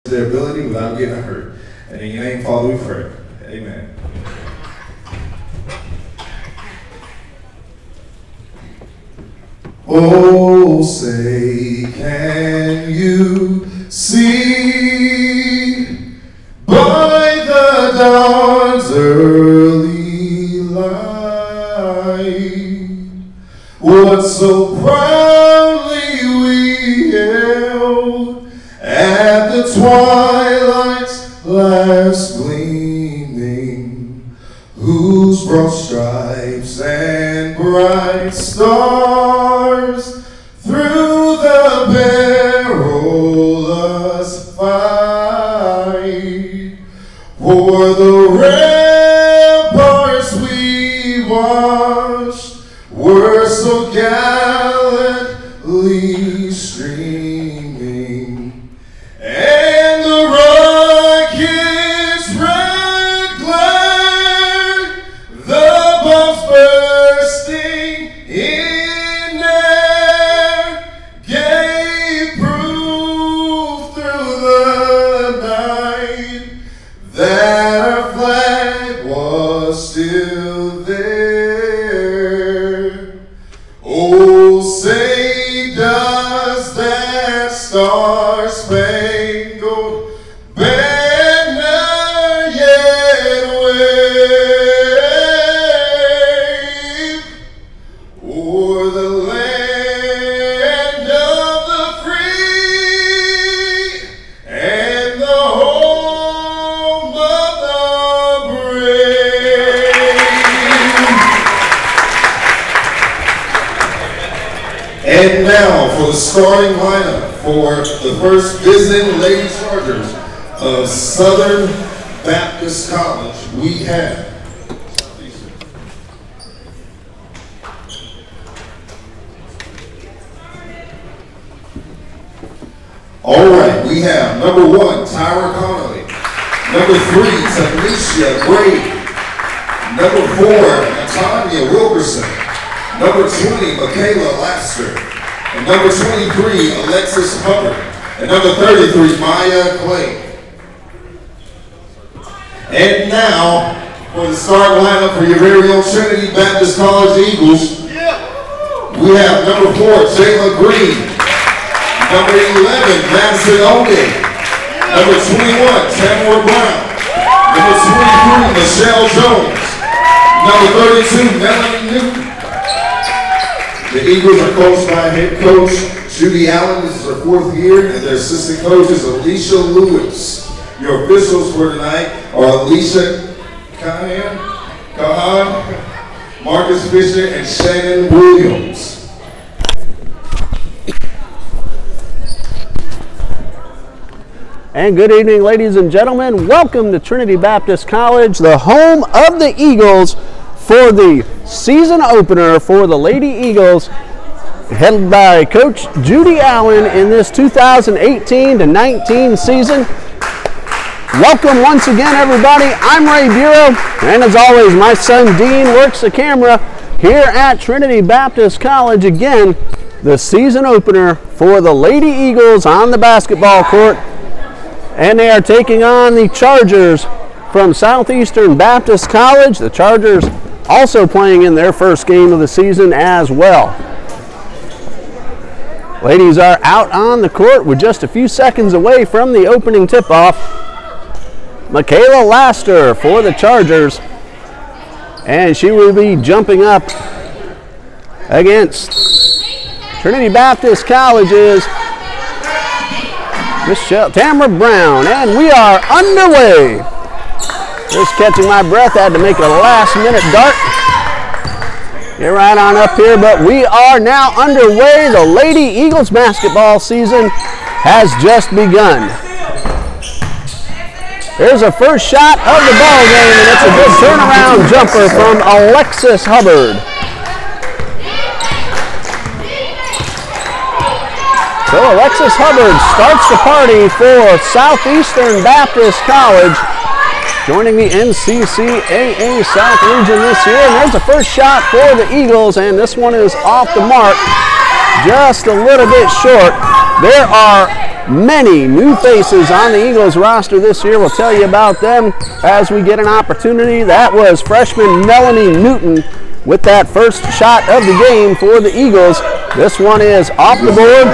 their ability without getting hurt. And in your name, Father, we pray. Amen. Oh, say, can you see by the dawn's early light what so proudly we hailed at the twilight's last gleaming, whose broad stripes and bright stars through the perilous fight o'er the ramparts we watched were so gallantly streaming, and the rocket's red glare, the bombs bursting in air, gave proof through the night that our flag was still there. Oh, say does that star-spangled banner yet wave o'er the land of the free and the home of the brave. And now for the starting lineup for the first visiting Lady Chargers of Southern Baptist College, we have we have number 1, Tyra Connolly, number 3, Tanisha Gray, number 4, Natanya Wilkerson, number 20, Michaela Laster, and number 23, Alexis Hubbard, and number 33, Maya Clay. And now, for the start lineup for your very own Trinity Baptist College Eagles, we have number 4, Jayla Green, number 11, Madison O'Day, number 21, Tamara Brown, number 23, Michelle Jones, number 32, Melanie Newton. The Eagles are coached by head coach Judy Allen. This is her 4th year, and their assistant coach is Alicia Lewis. Your officials for tonight are Alicia Kahan, Marcus Fisher, and Shannon Williams. And good evening, ladies and gentlemen. Welcome to Trinity Baptist College, the home of the Eagles, for the season opener for the Lady Eagles, headed by Coach Judy Allen in this 2018-19 season. Welcome once again, everybody. I'm Ray Bureau, and as always, my son Dean works the camera here at Trinity Baptist College. Again, the season opener for the Lady Eagles on the basketball court. And they are taking on the Chargers from Southeastern Baptist College. The Chargers also playing in their first game of the season as well. Ladies are out on the court. We're just a few seconds away from the opening tip-off. Michaela Laster for the Chargers. And she will be jumping up against Trinity Baptist College's Michelle Tamara Brown, and we are underway. Just catching my breath, had to make a last-minute dart. Get right on up here, but we are now underway. The Lady Eagles basketball season has just begun. There's a first shot of the ball game, and it's a good turnaround jumper from Alexis Hubbard. So Alexis Hubbard starts the party for Southeastern Baptist College, joining the NCCAA South Region this year. And there's the first shot for the Eagles, and this one is off the mark, just a little bit short. There are Many new faces on the Eagles roster this year. We'll tell you about them as we get an opportunity. That was freshman Melanie Newton with that first shot of the game for the Eagles. This one is off the board,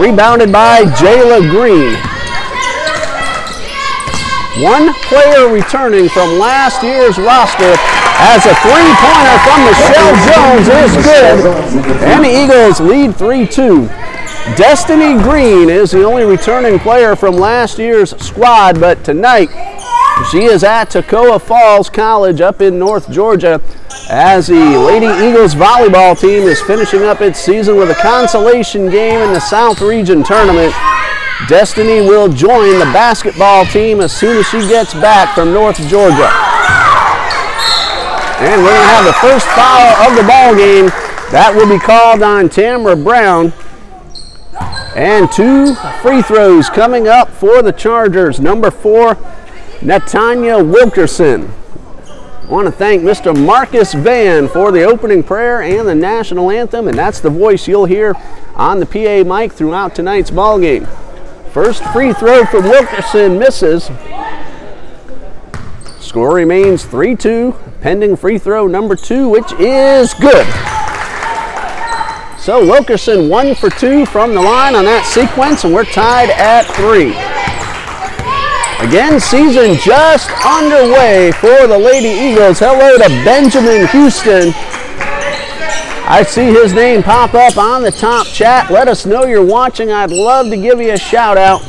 rebounded by Jayla Green. One player returning from last year's roster as a three-pointer from Michelle Jones is good, and the Eagles lead 3-2. Destiny Green is the only returning player from last year's squad, but tonight she is at Toccoa Falls College up in North Georgia as the Lady Eagles volleyball team is finishing up its season with a consolation game in the South Region Tournament. Destiny will join the basketball team as soon as she gets back from North Georgia. And we're going to have the first foul of the ball game. That will be called on Tamara Brown. And 2 free throws coming up for the Chargers. Number 4, Natanya Wilkerson. I want to thank Mr. Marcus Van for the opening prayer and the national anthem, and that's the voice you'll hear on the PA mic throughout tonight's ball game. First free throw from Wilkerson misses. Score remains 3-2, pending free throw number 2, which is good. So Wilkerson 1 for 2 from the line on that sequence, and we're tied at 3. Again, season just underway for the Lady Eagles. Hello to Benjamin Houston. I see his name pop up on the top chat. Let us know you're watching. I'd love to give you a shout out.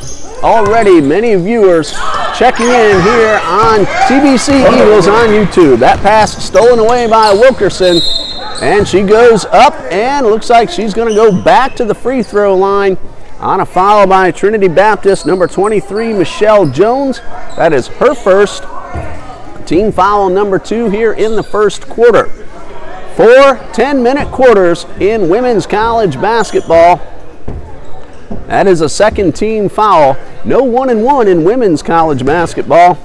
Already many viewers checking in here on TBC Eagles on YouTube. That pass stolen away by Wilkerson, and she goes up and looks like she's going to go back to the free throw line on a foul by Trinity Baptist, number 23, Michelle Jones. That is her first. Team foul number 2 here in the first quarter. 4 10-minute quarters in women's college basketball. That is a second team foul. No 1-and-1 in women's college basketball.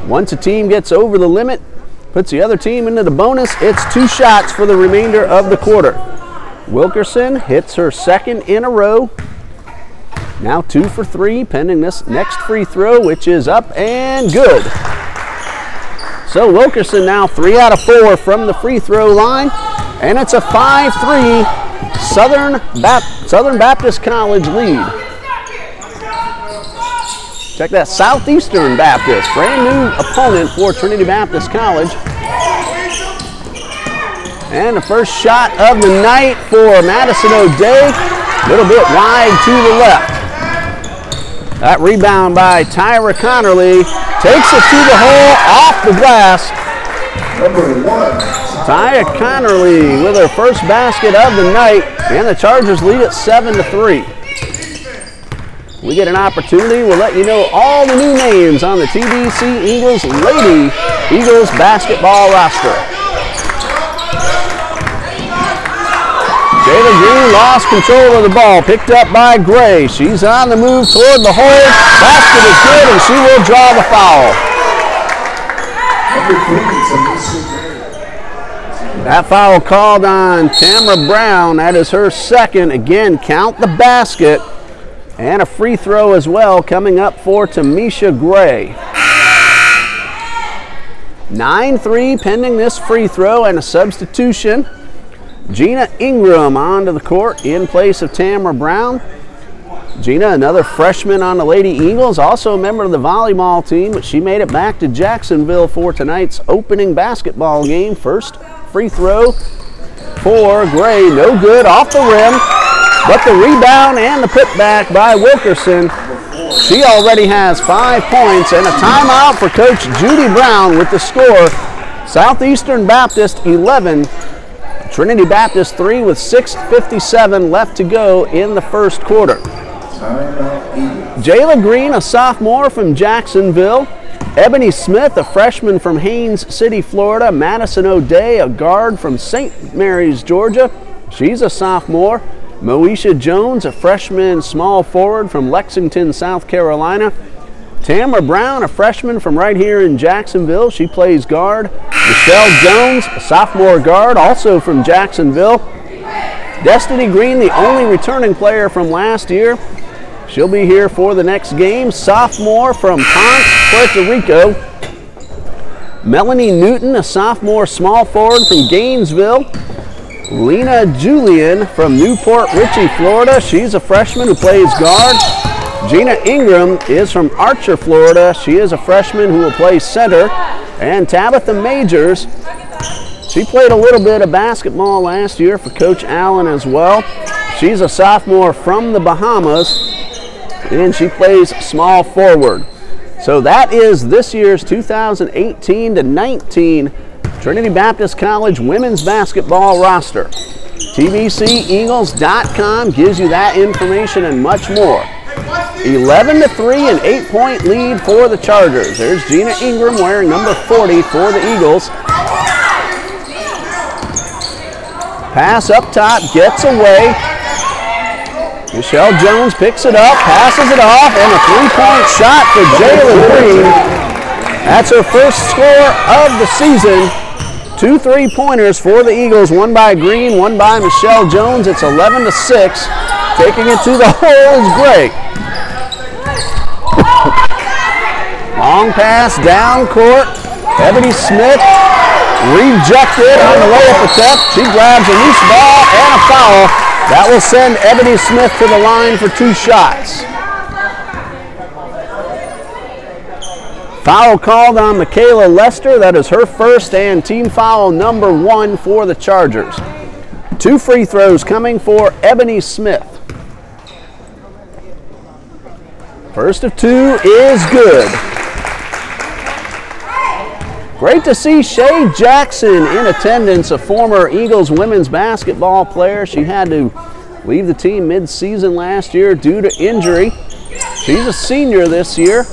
Once a team gets over the limit, puts the other team into the bonus, it's 2 shots for the remainder of the quarter. Wilkerson hits her second in a row. Now 2 for 3, pending this next free throw, which is up and good. So Wilkerson now 3 out of 4 from the free throw line, and it's a 5-3 Southern Baptist College lead. Check that, Southeastern Baptist, brand new opponent for Trinity Baptist College. And the first shot of the night for Madison O'Day, a little bit wide to the left. That rebound by Tyra Connerly takes it to the hole off the glass. Number 1. Tyra Connerly with her first basket of the night, and the Chargers lead at 7-3. We get an opportunity, we'll let you know all the new names on the TBC Eagles Lady Eagles basketball roster. Jayla Green lost control of the ball, picked up by Gray. She's on the move toward the hole. Basket is good, and she will draw the foul. That foul called on Tamara Brown. That is her second. Again, count the basket. And a free throw as well coming up for Tamisha Gray. 9-3 pending this free throw and a substitution. Gina Ingram onto the court in place of Tamara Brown. Gina, another freshman on the Lady Eagles, also a member of the volleyball team, but she made it back to Jacksonville for tonight's opening basketball game. First free throw for Gray, no good, off the rim, but the rebound and the putback by Wilkerson. She already has 5 points, and a timeout for Coach Judy Brown with the score. Southeastern Baptist 11, Trinity Baptist 3 with 6:57 left to go in the first quarter. Jayla Green, a sophomore from Jacksonville. Ebony Smith, a freshman from Haines City, Florida. Madison O'Day, a guard from St. Mary's, Georgia. She's a sophomore. Moesha Jones, a freshman small forward from Lexington, South Carolina. Tamara Brown, a freshman from right here in Jacksonville. She plays guard. Michelle Jones, a sophomore guard, also from Jacksonville. Destiny Green, the only returning player from last year. She'll be here for the next game. Sophomore from Ponce, Puerto Rico. Melanie Newton, a sophomore small forward from Gainesville. Lena Julian from Newport Richey, Florida. She's a freshman who plays guard. Gina Ingram is from Archer, Florida. She is a freshman who will play center. And Tabitha Majors, she played a little bit of basketball last year for Coach Allen as well. She's a sophomore from the Bahamas, and she plays small forward. So that is this year's 2018-19 Trinity Baptist College women's basketball roster. TBCEagles.com gives you that information and much more. 11-3, an 8-point lead for the Chargers. There's Gina Ingram wearing number 40 for the Eagles. Pass up top, gets away. Michelle Jones picks it up, passes it off, and a three-point shot for Jayla Green. That's her first score of the season. 2 3-pointers for the Eagles, one by Green, one by Michelle Jones. It's 11-6. Taking it to the hole is Gray. Long pass down court. Ebony Smith rejected on the layup attempt. She grabs a loose ball and a foul. That will send Ebony Smith to the line for 2 shots. Foul called on Michaela Lester. That is her first and team foul number 1 for the Chargers. 2 free throws coming for Ebony Smith. First of 2 is good. Great to see Shay Jackson in attendance, a former Eagles women's basketball player. She had to leave the team mid-season last year due to injury. She's a senior this year.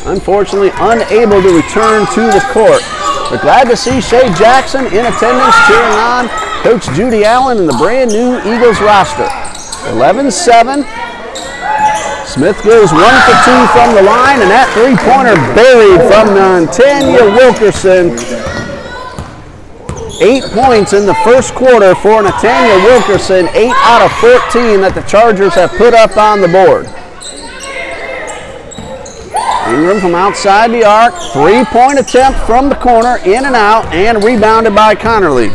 Unfortunately, unable to return to the court. We're glad to see Shay Jackson in attendance, cheering on Coach Judy Allen and the brand new Eagles roster. 11-7. Smith goes 1 for 2 from the line, and that three-pointer buried from Tanya Wilkerson. 8 points in the first quarter for Natanya Wilkerson, 8 out of 14 that the Chargers have put up on the board. Ingram from outside the arc, 3-point attempt from the corner, in and out, and rebounded by Connerly.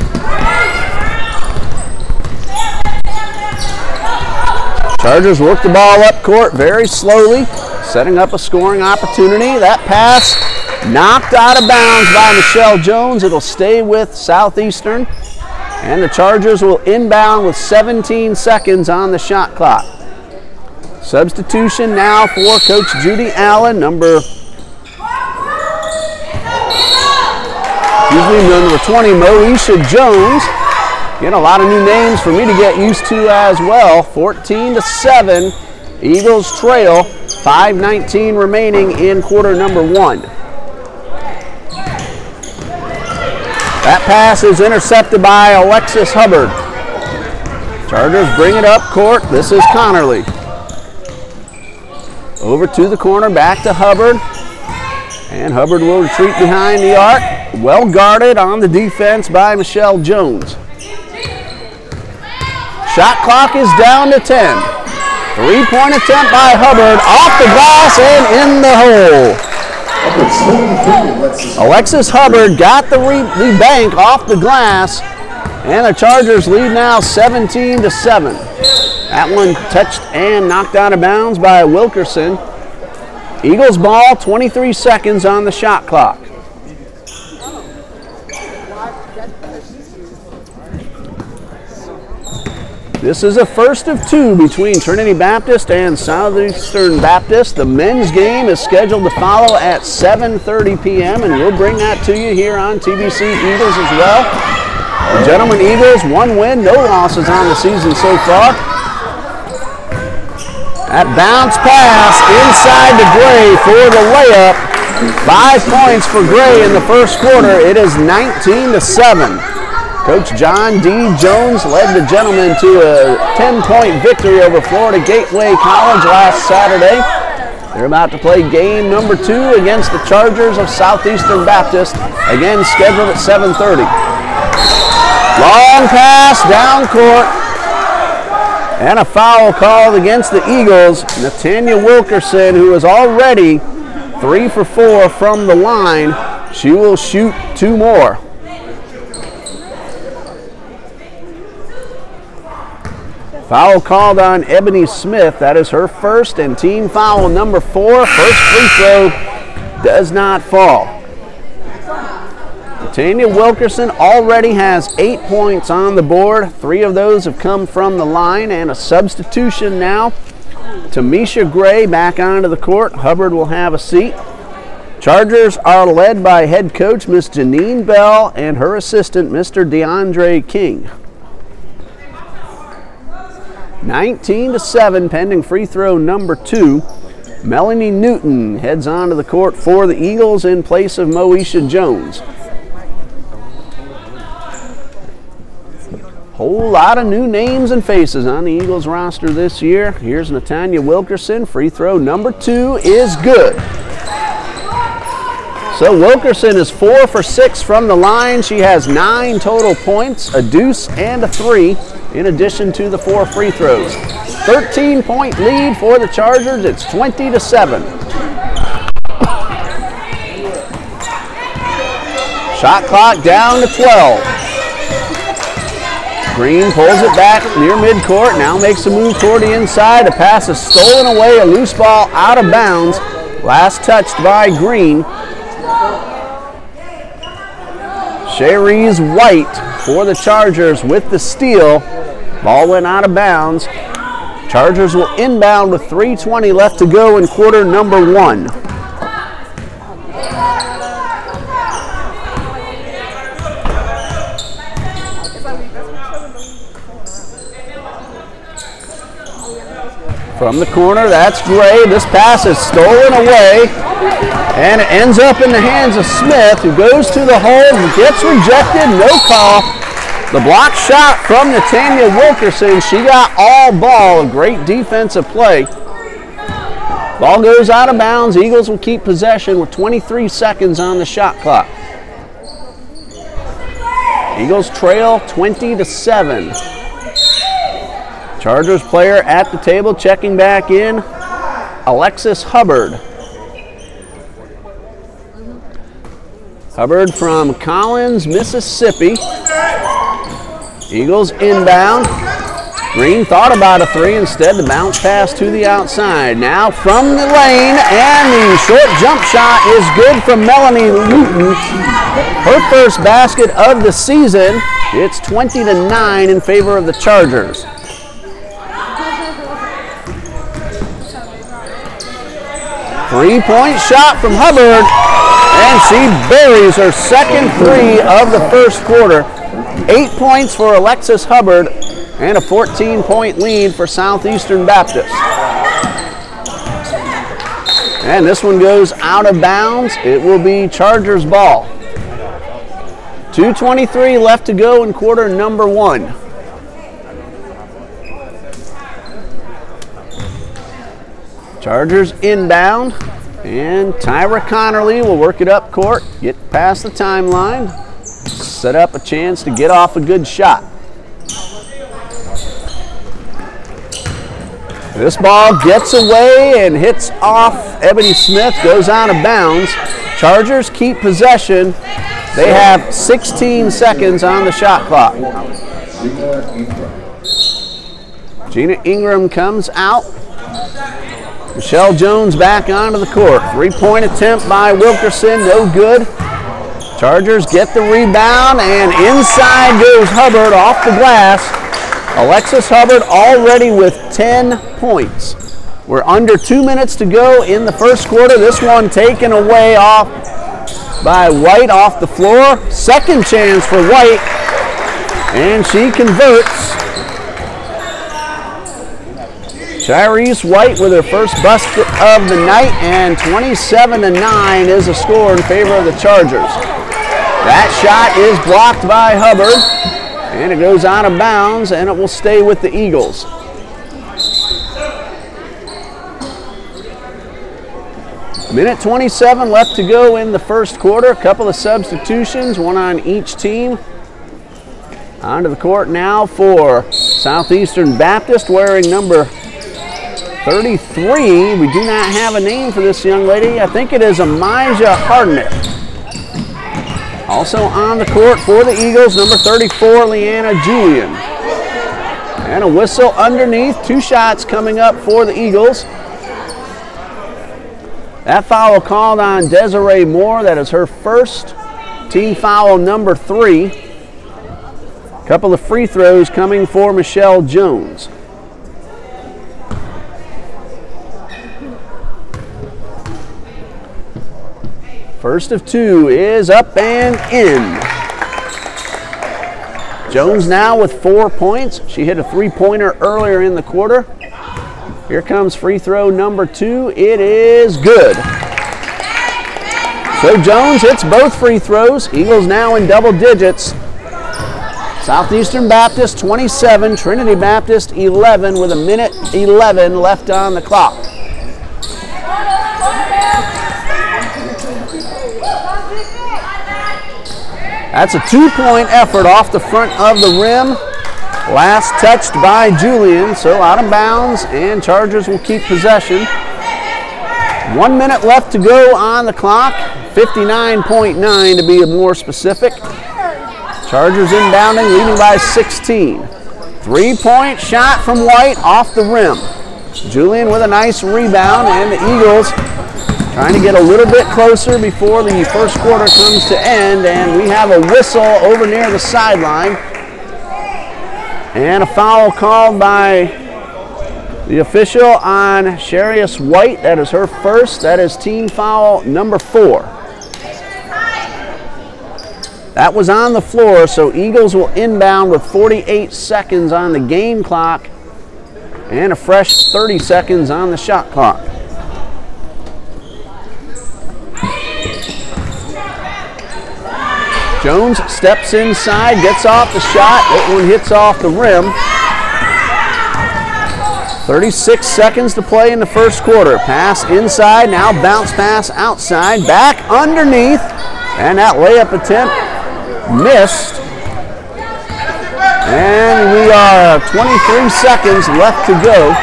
Chargers work the ball up court very slowly, setting up a scoring opportunity. That pass knocked out of bounds by Michelle Jones. It'll stay with Southeastern, and the Chargers will inbound with 17 seconds on the shot clock. Substitution now for Coach Judy Allen, number 20, Moesha Jones. Again, a lot of new names for me to get used to as well. 14-7, Eagles trail. 5:19 remaining in quarter number 1. That pass is intercepted by Alexis Hubbard. Chargers bring it up court. This is Connerly. Over to the corner, back to Hubbard. And Hubbard will retreat behind the arc. Well guarded on the defense by Michelle Jones. Shot clock is down to 10. 3-point attempt by Hubbard, off the glass and in the hole. Alexis Hubbard got the bank off the glass, and the Chargers lead now 17-7. That one touched and knocked out of bounds by Wilkerson. Eagles ball, 23 seconds on the shot clock. This is a first of 2 between Trinity Baptist and Southeastern Baptist. The men's game is scheduled to follow at 7:30 p.m. and we'll bring that to you here on TBC Eagles as well. The Gentlemen Eagles, 1 win, no losses on the season so far. That bounce pass inside to Gray for the layup. 5 points for Gray in the first quarter. It is 19-7. Coach John D. Jones led the Gentlemen to a 10-point victory over Florida Gateway College last Saturday. They're about to play game number 2 against the Chargers of Southeastern Baptist, again scheduled at 7:30. Long pass down court. And a foul called against the Eagles. Nathania Wilkerson, who is already 3 for 4 from the line, she will shoot 2 more. Foul called on Ebony Smith. That is her first and team foul number 4. First free throw does not fall. Tanya Wilkerson already has 8 points on the board. 3 of those have come from the line, and a substitution now. Tamisha Gray back onto the court. Hubbard will have a seat. Chargers are led by head coach Miss Janine Bell and her assistant Mr. DeAndre King. 19-7 pending free throw number 2. Melanie Newton heads onto the court for the Eagles in place of Moesha Jones. Whole lot of new names and faces on the Eagles roster this year. Here's Nathania Wilkerson. Free throw number 2 is good. So Wilkerson is 4 for 6 from the line. She has 9 total points, a deuce and a 3, in addition to the 4 free throws. 13-point lead for the Chargers. It's 20-7. Shot clock down to 12. Green pulls it back near midcourt, now makes a move toward the inside. The pass is stolen away, a loose ball out of bounds. Last touched by Green. Cherise White for the Chargers with the steal. Ball went out of bounds. Chargers will inbound with 3:20 left to go in quarter number 1. From the corner, that's Gray. This pass is stolen away, and it ends up in the hands of Smith, who goes to the hole and gets rejected. No call. The block shot from Nathania Wilkerson. She got all ball. A great defensive play. Ball goes out of bounds. Eagles will keep possession with 23 seconds on the shot clock. Eagles trail 20-7. Chargers player at the table checking back in, Alexis Hubbard. Hubbard from Collins, Mississippi. Eagles inbound. Green thought about a 3, instead the bounce pass to the outside. Now from the lane, and the short jump shot is good from Melanie Newton. Her first basket of the season. It's 20-9 in favor of the Chargers. Three-point shot from Hubbard, and she buries her second 3 of the first quarter. 8 points for Alexis Hubbard, and a 14-point lead for Southeastern Baptist. And this one goes out of bounds. It will be Chargers ball. 2:23 left to go in quarter number 1. Chargers inbound, and Tyra Connerly will work it up court, get past the timeline, set up a chance to get off a good shot. This ball gets away and hits off Ebony Smith, goes out of bounds. Chargers keep possession. They have 16 seconds on the shot clock. Gina Ingram comes out. Michelle Jones back onto the court. 3-point attempt by Wilkerson, no good. Chargers get the rebound, and inside goes Hubbard off the glass. Alexis Hubbard already with 10 points. We're under 2 minutes to go in the first quarter. This one taken away off by White off the floor. Second chance for White, and she converts. Tyrese White with her first basket of the night, and 27-9 is a score in favor of the Chargers. That shot is blocked by Hubbard, and it goes out of bounds, and it will stay with the Eagles. Minute 27 left to go in the first quarter. A couple of substitutions, one on each team. Onto the court now for Southeastern Baptist wearing number 33. We do not have a name for this young lady. I think it is Amijah Hardnick. Also on the court for the Eagles, number 34, Leanna Julian. And a whistle underneath. 2 shots coming up for the Eagles. That foul called on Desiree Moore. That is her first, team foul number 3. A couple of free throws coming for Michelle Jones. First of 2 is up and in. Jones now with 4 points. She hit a 3-pointer earlier in the quarter. Here comes free throw number 2. It is good. So Jones hits both free throws. Eagles now in double digits. Southeastern Baptist 27, Trinity Baptist 11 with 1:11 left on the clock. That's a 2-point effort off the front of the rim. Last touched by Julian, so out of bounds, and Chargers will keep possession. 1 minute left to go on the clock, 59.9 to be more specific. Chargers inbounding, leading by 16. 3-point shot from White off the rim. Julian with a nice rebound, and the Eagles trying to get a little bit closer before the first quarter comes to end, and we have a whistle over near the sideline. And a foul called by the official on Sharius White. That is her first. That is team foul number 4. That was on the floor, so Eagles will inbound with 48 seconds on the game clock and a fresh 30 seconds on the shot clock. Jones steps inside, gets off the shot. That one hits off the rim. 36 seconds to play in the first quarter. Pass inside, now bounce pass outside, back underneath, and that layup attempt missed. And we are 23 seconds left to go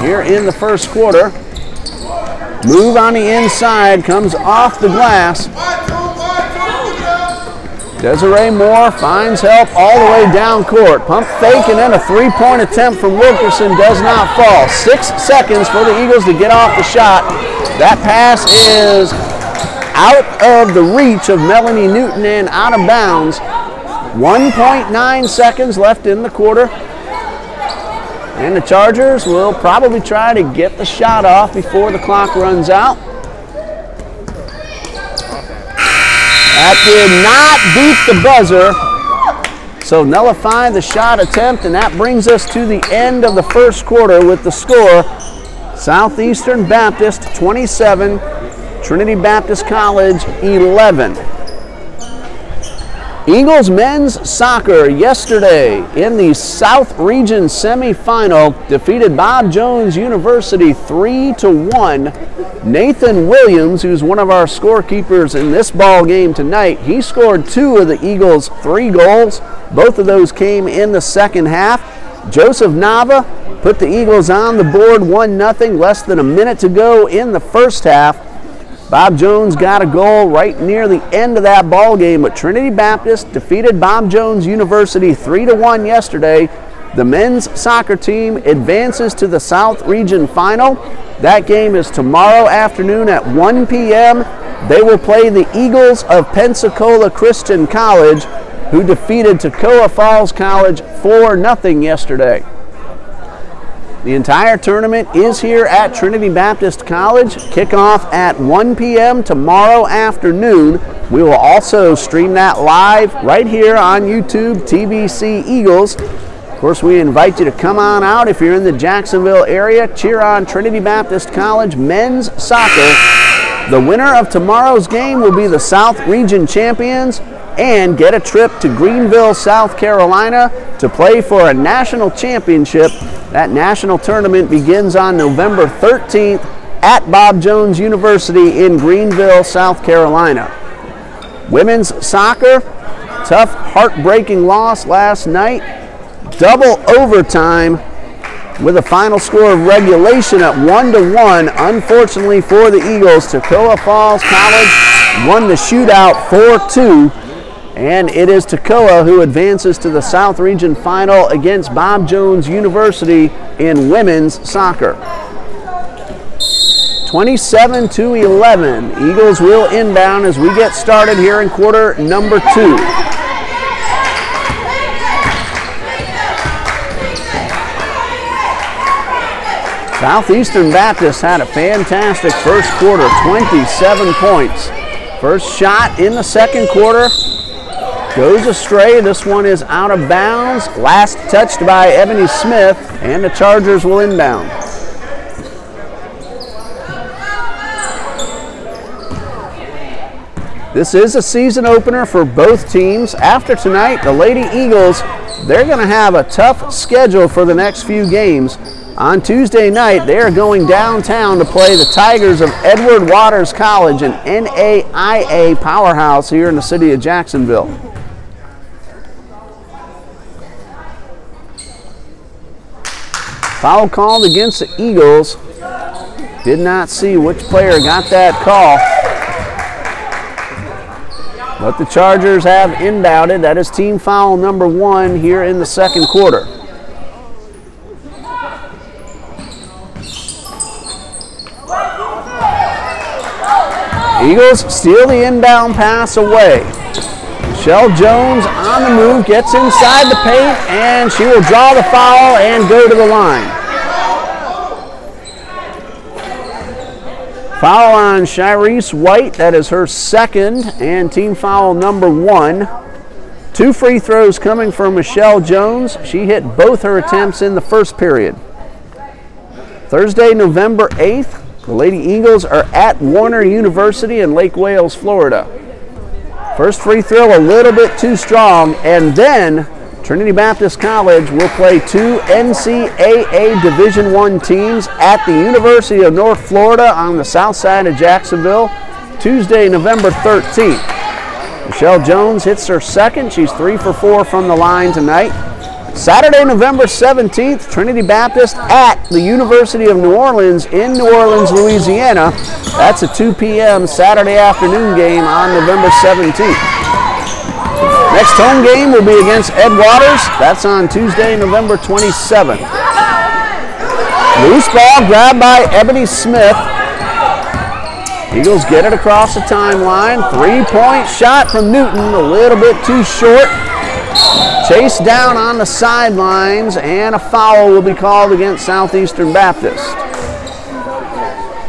here in the first quarter. Move on the inside, comes off the glass. Desiree Moore finds help all the way down court. Pump fake and then a 3-point attempt from Wilkerson does not fall. 6 seconds for the Eagles to get off the shot. That pass is out of the reach of Melanie Newton and out of bounds. 1.9 seconds left in the quarter. And the Chargers will probably try to get the shot off before the clock runs out. That did not beat the buzzer, so nullify the shot attempt, and that brings us to the end of the first quarter with the score: Southeastern Baptist 27, Trinity Baptist College 11. Eagles men's soccer yesterday in the South Region semifinal defeated Bob Jones University 3-1. Nathan Williams, who's one of our scorekeepers in this ball game tonight, he scored 2 of the Eagles' 3 goals. Both of those came in the second half. Joseph Nava put the Eagles on the board 1-0, less than a minute to go in the first half. Bob Jones got a goal right near the end of that ball game, but Trinity Baptist defeated Bob Jones University 3-1 yesterday. The men's soccer team advances to the South Region Final. That game is tomorrow afternoon at 1 p.m. They will play the Eagles of Pensacola Christian College, who defeated Toccoa Falls College 4-0 yesterday. The entire tournament is here at Trinity Baptist College. Kickoff at 1 p.m. tomorrow afternoon. We will also stream that live right here on YouTube, TBC Eagles. Of course, we invite you to come on out if you're in the Jacksonville area. Cheer on Trinity Baptist College men's soccer. The winner of tomorrow's game will be the South Region champions and get a trip to Greenville, South Carolina to play for a national championship. That national tournament begins on November 13th at Bob Jones University in Greenville, South Carolina. Women's soccer, tough, heartbreaking loss last night double overtime with a final score of regulation at 1-1. Unfortunately for the Eagles, Toccoa Falls College won the shootout 4-2, and it is Toccoa who advances to the South Region Final against Bob Jones University in women's soccer. 27-11. Eagles will inbound as we get started here in quarter number 2. Southeastern Baptist had a fantastic first quarter, 27 points. First shot in the second quarter goes astray. This one is out of bounds. Last touched by Ebony Smith, and the Chargers will inbound. This is a season opener for both teams. After tonight, the Lady Eagles, they're going to have a tough schedule for the next few games. On Tuesday night, they are going downtown to play the Tigers of Edward Waters College, an NAIA powerhouse here in the city of Jacksonville. Foul called against the Eagles. Did not see which player got that call. But the Chargers have inbounded. That is team foul number 1 here in the second quarter. Eagles steal the inbound pass away. Michelle Jones on the move, gets inside the paint, and she will draw the foul and go to the line. Foul on Shirese White, that is her second, and team foul number 1. 2 free throws coming from Michelle Jones. She hit both her attempts in the first period. Thursday, November 8th, the Lady Eagles are at Warner University in Lake Wales, Florida. First free throw a little bit too strong, and then Trinity Baptist College will play 2 NCAA Division I teams at the University of North Florida on the south side of Jacksonville, Tuesday, November 13th. Michelle Jones hits her second. She's 3 for 4 from the line tonight. Saturday, November 17th, Trinity Baptist at the University of New Orleans in New Orleans, Louisiana. That's a 2 p.m. Saturday afternoon game on November 17th. Next home game will be against Ed Waters. That's on Tuesday, November 27th. Loose ball grabbed by Ebony Smith. Eagles get it across the timeline. 3-point shot from Newton, a little bit too short. Chased down on the sidelines, and a foul will be called against Southeastern Baptist.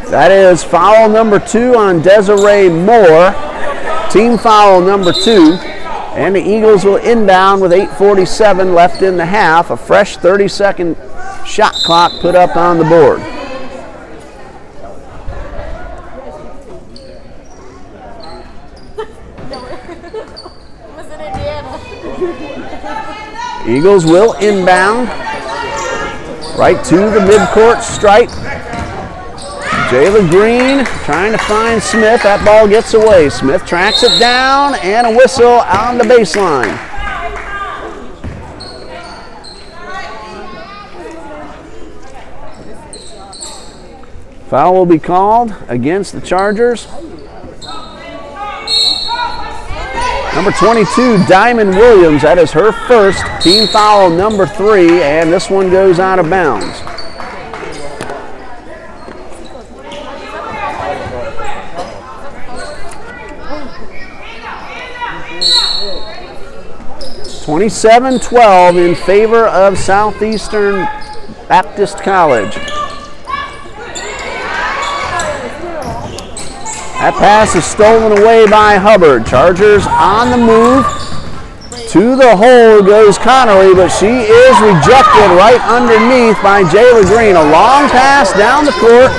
That is foul number 2 on Desiree Moore. Team foul number 2. And the Eagles will inbound with 8:47 left in the half. A fresh 30-second shot clock put up on the board. Eagles will inbound right to the midcourt stripe. Jayla Green trying to find Smith. That ball gets away. Smith tracks it down, and a whistle on the baseline. Foul will be called against the Chargers. Number 22, Diamond Williams, that is her first, team foul number 3, and this one goes out of bounds. (27-12) in favor of Southeastern Baptist College. That pass is stolen away by Hubbard. Chargers on the move. To the hole goes Connolly, but she is rejected right underneath by Jayla Green. A long pass down the court.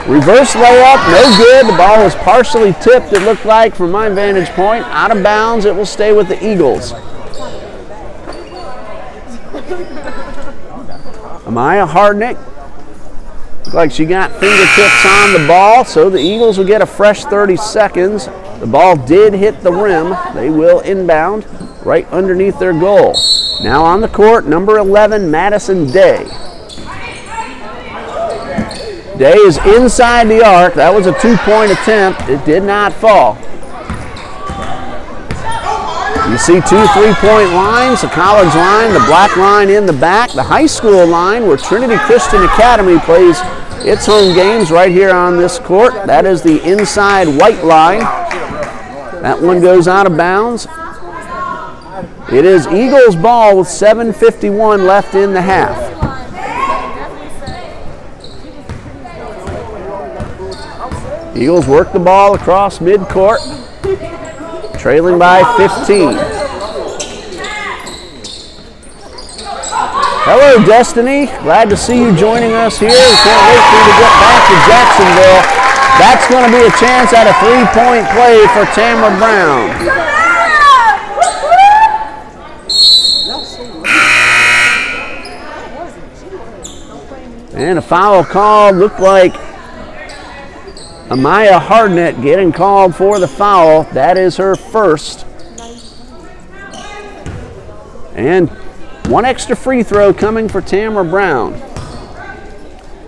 Reverse layup, no good. The ball was partially tipped, it looked like, from my vantage point. Out of bounds, it will stay with the Eagles. Amaya Hardnick. Looked like she got fingertips on the ball, so the Eagles will get a fresh 30 seconds. The ball did hit the rim. They will inbound right underneath their goal. Now on the court, number 11, Madison Day. Day is inside the arc. That was a 2-point attempt. It did not fall. You see 2 3-point lines, the college line, the black line in the back, the high school line where Trinity Christian Academy plays its home games right here on this court. That is the inside white line. That one goes out of bounds. It is Eagles ball with 7:51 left in the half. Eagles work the ball across midcourt, trailing by 15. Hello, Destiny. Glad to see you joining us here. We can't wait for you to get back to Jacksonville. That's going to be a chance at a 3-point play for Tamara Brown. And a foul called. Looked like Amaya Hardnett getting called for the foul. That is her first. And one extra free throw coming for Tamara Brown.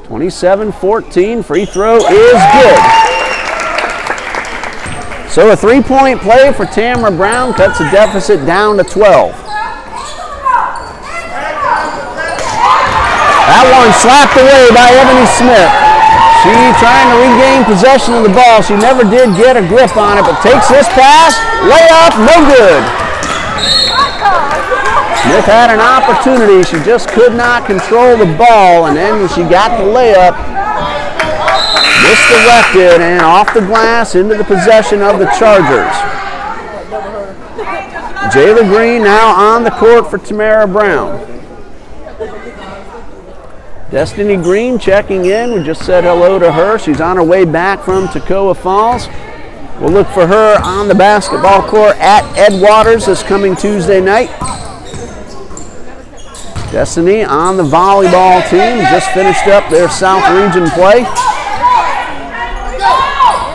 27-14, free throw is good. So a 3-point play for Tamara Brown cuts the deficit down to 12. That one slapped away by Ebony Smith. She trying to regain possession of the ball. She never did get a grip on it, but takes this pass. Layup, no good. Smith had an opportunity. She just could not control the ball, and then when she got the layup, misdirected and off the glass into the possession of the Chargers. Jayla Green now on the court for Tamara Brown. Destiny Green checking in. We just said hello to her. She's on her way back from Toccoa Falls. We'll look for her on the basketball court at Ed Waters this coming Tuesday night. Destiny on the volleyball team. Just finished up their South Region play.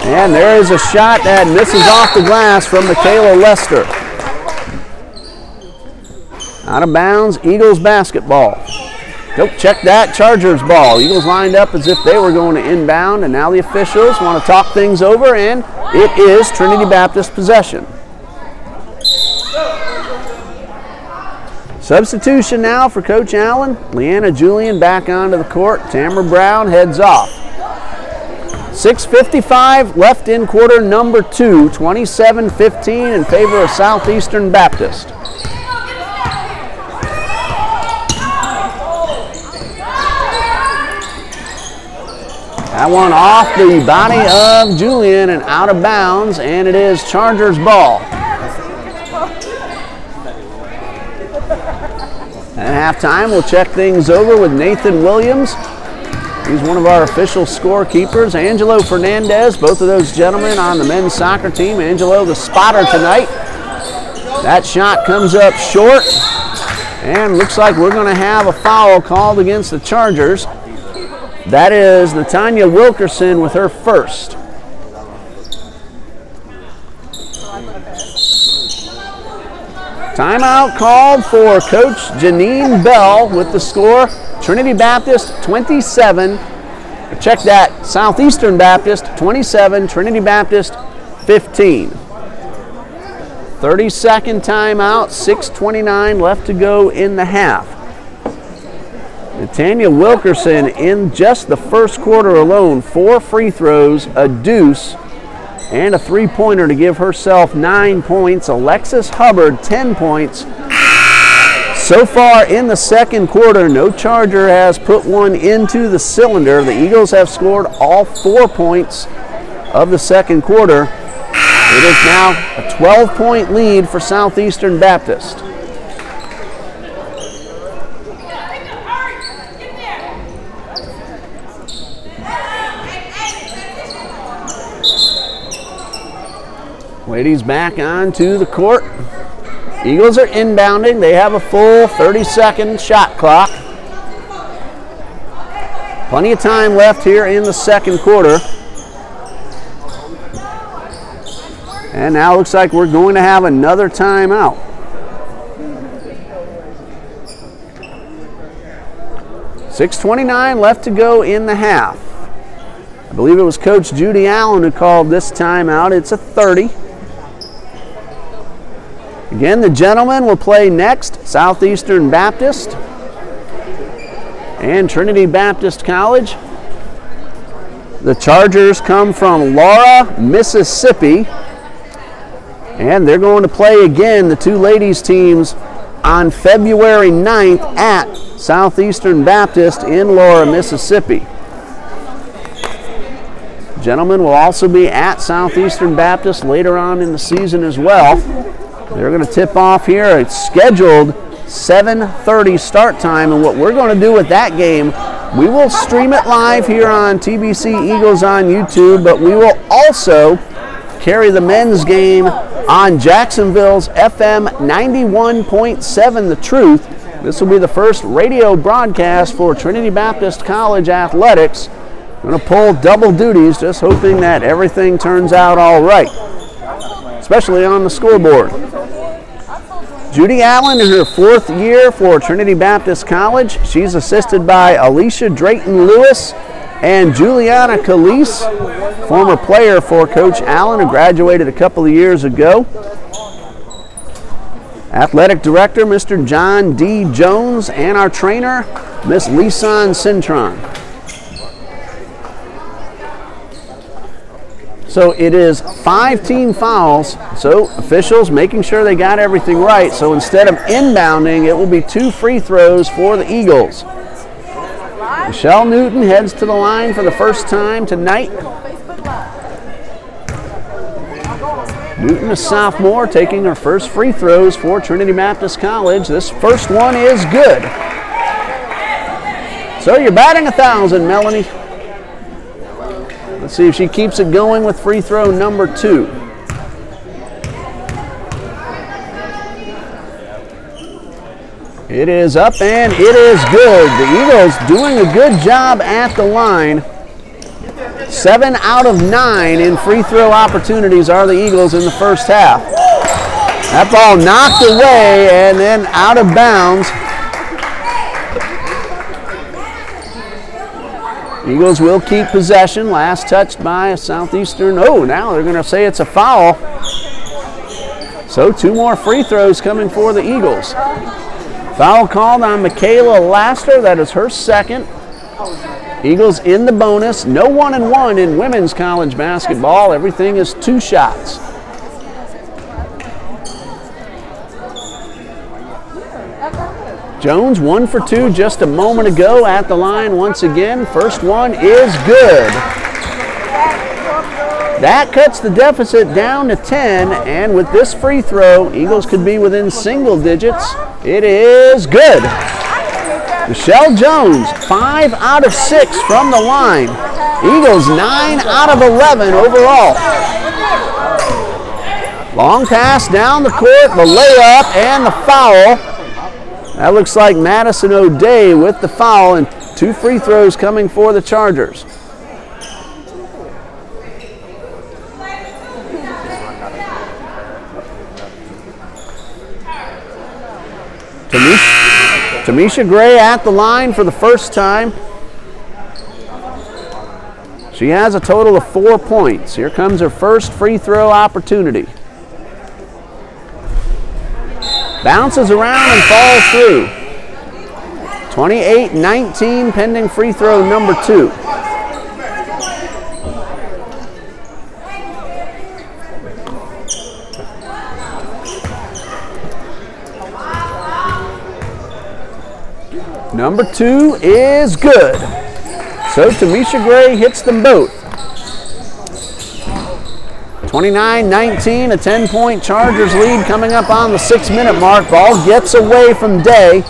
And there is a shot that misses off the glass from Michaela Lester. Out of bounds, Eagles basketball. Nope, check that, Chargers ball. Eagles lined up as if they were going to inbound, and now the officials want to talk things over, and it is Trinity Baptist possession. Substitution now for Coach Allen. Leanna Julian back onto the court. Tamara Brown heads off. 6:55 left in quarter number 2, 27-15 in favor of Southeastern Baptist. That one off the body of Julian and out of bounds, and it is Chargers ball. At halftime, we'll check things over with Nathan Williams. He's one of our official scorekeepers. Angelo Fernandez, both of those gentlemen on the men's soccer team. Angelo, the spotter tonight. That shot comes up short, and looks like we're going to have a foul called against the Chargers. That is Natanya Wilkerson with her first. Timeout called for Coach Janine Bell with the score. Trinity Baptist 27. Check that. Southeastern Baptist 27. Trinity Baptist 15. 30-second timeout. 6:29 left to go in the half. Natanya Wilkerson in just the first quarter alone, 4 free throws, a deuce, and a 3-pointer to give herself 9 points. Alexis Hubbard, 10 points. So far in the second quarter, no Charger has put one into the cylinder. The Eagles have scored all 4 points of the second quarter. It is now a 12-point lead for Southeastern Baptist. Ladies back onto the court. Eagles are inbounding. They have a full 30-second shot clock. Plenty of time left here in the second quarter. And now it looks like we're going to have another timeout. 6:29 left to go in the half. I believe it was Coach Judy Allen who called this timeout. It's a 30. Again, the gentlemen will play next, Southeastern Baptist and Trinity Baptist College. The Chargers come from Laura, Mississippi, and they're going to play again, the two ladies teams, on February 9th at Southeastern Baptist in Laura, Mississippi. Gentlemen will also be at Southeastern Baptist later on in the season as well. They're going to tip off here. It's scheduled 7:30 start time, and what we're going to do with that game, we will stream it live here on TBC Eagles on YouTube, but we will also carry the men's game on Jacksonville's FM 91.7 The Truth. This will be the first radio broadcast for Trinity Baptist College athletics. I'm going to pull double duties, just hoping that everything turns out all right, especially on the scoreboard. Judy Allen in her 4th year for Trinity Baptist College. She's assisted by Alicia Drayton-Lewis and Juliana Calise, former player for Coach Allen, who graduated a couple of years ago. Athletic Director, Mr. John D. Jones, and our trainer, Miss Lisan Cintron. So it is 5 team fouls, so officials making sure they got everything right. So instead of inbounding, it will be 2 free throws for the Eagles. Michelle Newton heads to the line for the first time tonight. Newton, a sophomore, taking her first free throws for Trinity Baptist College. This first one is good. So you're batting 1,000, Melanie. Let's see if she keeps it going with free throw number 2. It is up and it is good. The Eagles doing a good job at the line. 7 out of 9 in free throw opportunities are the Eagles in the first half. That ball knocked away and then out of bounds. Eagles will keep possession. Last touched by Southeastern. Oh, now they're going to say it's a foul. So 2 more free throws coming for the Eagles. Foul called on Michaela Laster. That is her second. Eagles in the bonus. No 1-and-1 in women's college basketball. Everything is 2 shots. Jones 1 for 2 just a moment ago at the line once again. First one is good. That cuts the deficit down to 10, and with this free throw, Eagles could be within single digits. It is good. Michelle Jones, 5 out of 6 from the line. Eagles 9 out of 11 overall. Long pass down the court, the layup, and the foul. That looks like Madison O'Day with the foul, and 2 free throws coming for the Chargers. Tamisha Gray at the line for the first time. She has a total of 4 points. Here comes her first free throw opportunity. Bounces around and falls through. 28-19 pending free throw number 2. Number 2 is good. So Tamisha Gray hits them both. 29-19, a 10-point Chargers lead coming up on the 6-minute mark. Ball gets away from Day.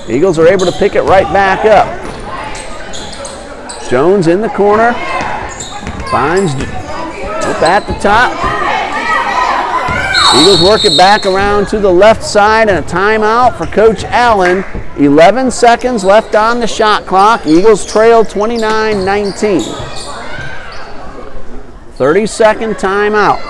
Eagles are able to pick it right back up. Jones in the corner. Finds up at the top. Eagles work it back around to the left side, and a timeout for Coach Allen. 11 seconds left on the shot clock. Eagles trail 29-19. 30-second timeout.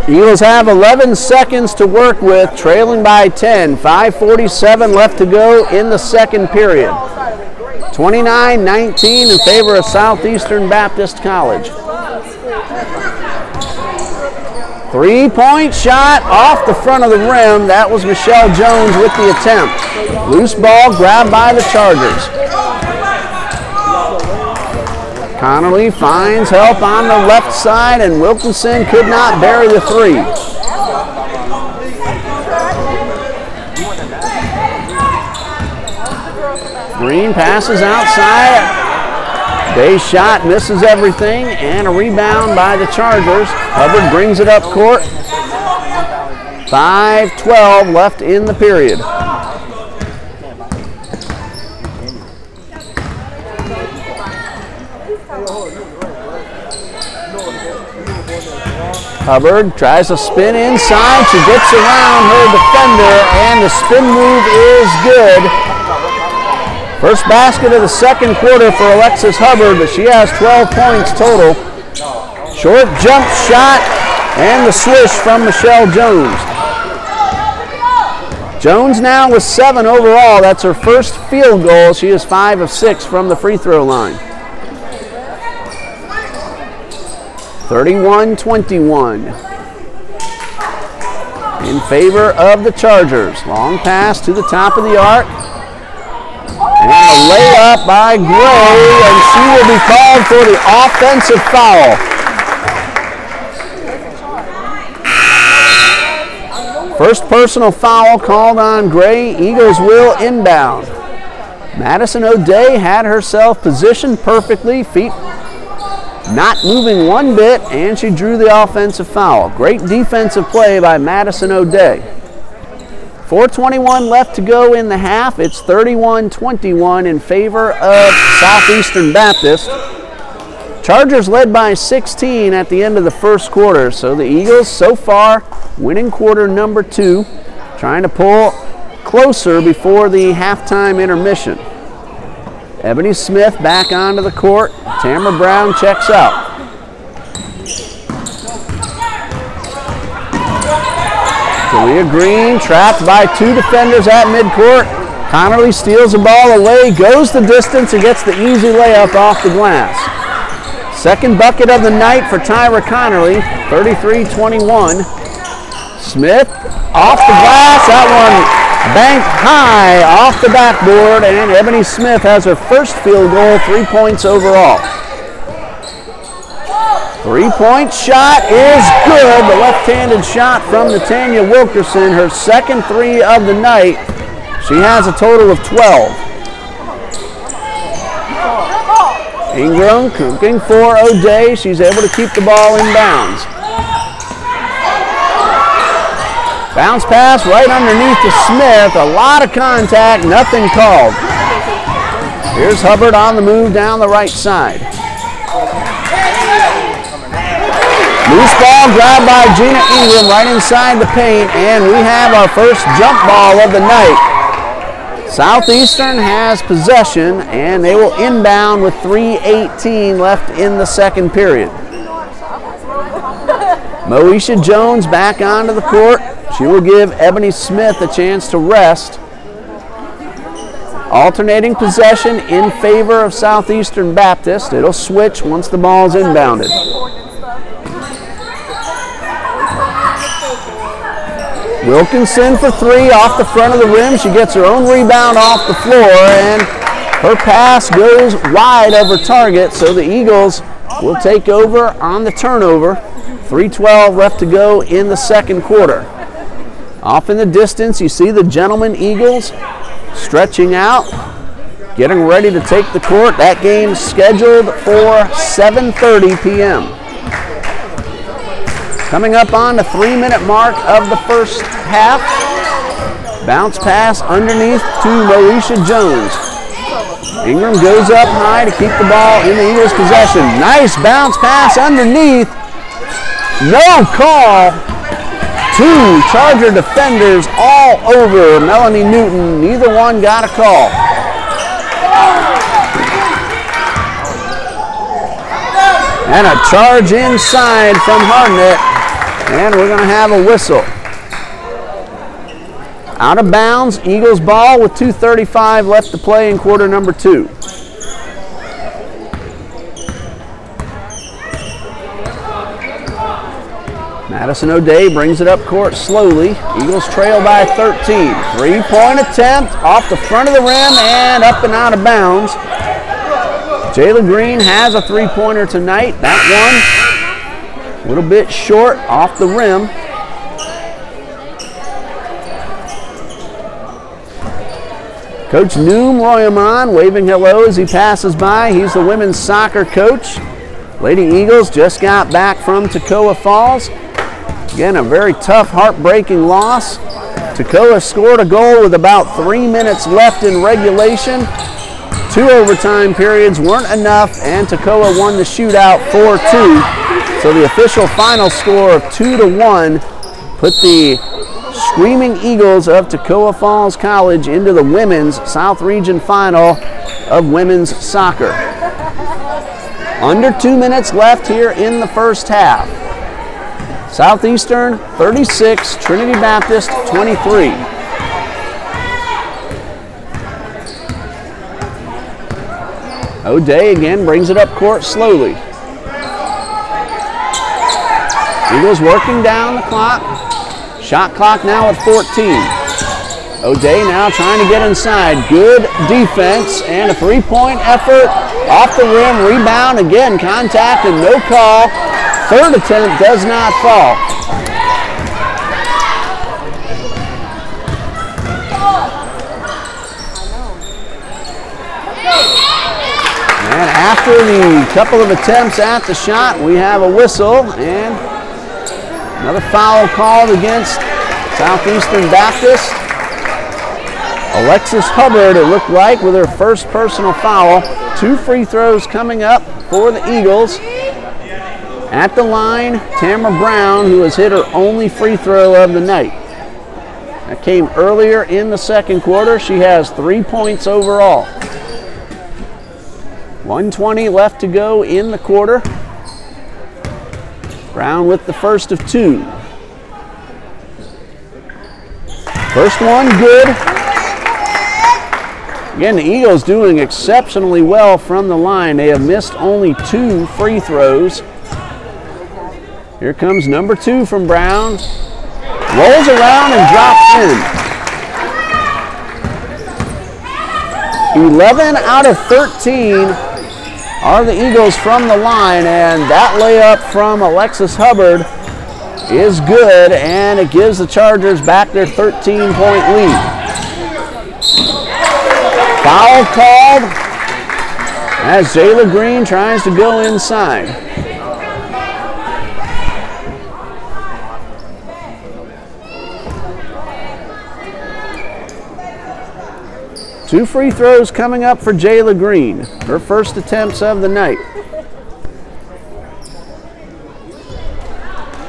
Eagles have 11 seconds to work with, trailing by 10. 5:47 left to go in the second period. 29-19 in favor of Southeastern Baptist College. Three-point shot off the front of the rim. That was Michelle Jones with the attempt. Loose ball grabbed by the Chargers. Connolly finds help on the left side, and Wilkinson could not bury the three. Green passes outside. Day's shot misses everything, and a rebound by the Chargers. Hubbard brings it up court. 5:12 left in the period. Hubbard tries to spin inside. She gets around her defender, and the spin move is good. First basket of the second quarter for Alexis Hubbard, but she has 12 points total. Short jump shot, and the swish from Michelle Jones. Jones now with 7 overall. That's her first field goal. She is 5 of 6 from the free throw line. 31-21 in favor of the Chargers. Long pass to the top of the arc. And a layup by Gray, and she will be called for the offensive foul. First personal foul called on Gray. Eagles will inbound. Madison O'Day had herself positioned perfectly, feet not moving one bit, and she drew the offensive foul. Great defensive play by Madison O'Day. 4:21 left to go in the half. It's 31-21 in favor of Southeastern Baptist. Chargers led by 16 at the end of the first quarter, so the Eagles so far winning quarter number 2, trying to pull closer before the halftime intermission. Ebony Smith back onto the court. Tamara Brown checks out. Talia Green trapped by 2 defenders at midcourt. Connolly steals the ball away, goes the distance, and gets the easy layup off the glass. Second bucket of the night for Tyra Connolly, 33-21. Smith off the glass, that one banked high off the backboard, and Ebony Smith has her first field goal, 3 points overall. Three-point shot is good. The left-handed shot from Natanya Wilkerson, her second 3 of the night. She has a total of 12. Ingram cooking for O'Day. She's able to keep the ball in bounds. Bounce pass right underneath to Smith. A lot of contact, nothing called. Here's Hubbard on the move down the right side. Loose ball grabbed by Gina Ingram right inside the paint, and we have our first jump ball of the night. Southeastern has possession, and they will inbound with 3:18 left in the second period. Moesha Jones back onto the court. She will give Ebony Smith a chance to rest. Alternating possession in favor of Southeastern Baptist. It'll switch once the ball is inbounded. Wilkinson for 3 off the front of the rim. She gets her own rebound off the floor, and her pass goes wide of her target, so the Eagles will take over on the turnover. 3:12 left to go in the second quarter. Off in the distance, you see the Gentlemen Eagles stretching out, getting ready to take the court. That game is scheduled for 7:30 p.m. Coming up on the 3-minute mark of the first half. Bounce pass underneath to Moesha Jones. Ingram goes up high to keep the ball in the Eagles' possession. Nice bounce pass underneath. No call. 2 Charger defenders all over Melanie Newton. Neither one got a call. And a charge inside from Harnett. And we're going to have a whistle. Out of bounds, Eagles ball with 2:35 left to play in quarter number 2. Madison O'Day brings it up court slowly. Eagles trail by 13. 3-point attempt off the front of the rim and up and out of bounds. Jayla Green has a 3-pointer tonight. That one a little bit short off the rim. Coach Noom Royaman waving hello as he passes by. He's the women's soccer coach. Lady Eagles just got back from Toccoa Falls. Again, a very tough, heartbreaking loss. Toccoa scored a goal with about 3 minutes left in regulation. 2 overtime periods weren't enough, and Toccoa won the shootout 4-2. So the official final score of 2-1 put the Screaming Eagles of Toccoa Falls College into the women's South Region Final of women's soccer. Under 2 minutes left here in the first half. Southeastern 36, Trinity Baptist 23. O'Day again brings it up court slowly. Eagles working down the clock. Shot clock now at 14. O'Day now trying to get inside. Good defense and a 3-point effort off the rim. Rebound again, contact and no call. Third attempt does not fall. And after the couple of attempts at the shot, we have a whistle and another foul called against Southeastern Baptist. Alexis Hubbard, it looked like, with her first personal foul. 2 free throws coming up for the Eagles. At the line, Tamara Brown, who has hit her only free throw of the night. That came earlier in the second quarter. She has 3 points overall. 1:20 left to go in the quarter. Brown with the first of 2. First one good. Again, the Eagles doing exceptionally well from the line. They have missed only 2 free throws. Here comes number 2 from Brown. Rolls around and drops in. 11 out of 13 are the Eagles from the line, and that layup from Alexis Hubbard is good, and it gives the Chargers back their 13-point lead. Foul called as Jayla Green tries to go inside. Two free throws coming up for Jayla Green, her first attempts of the night.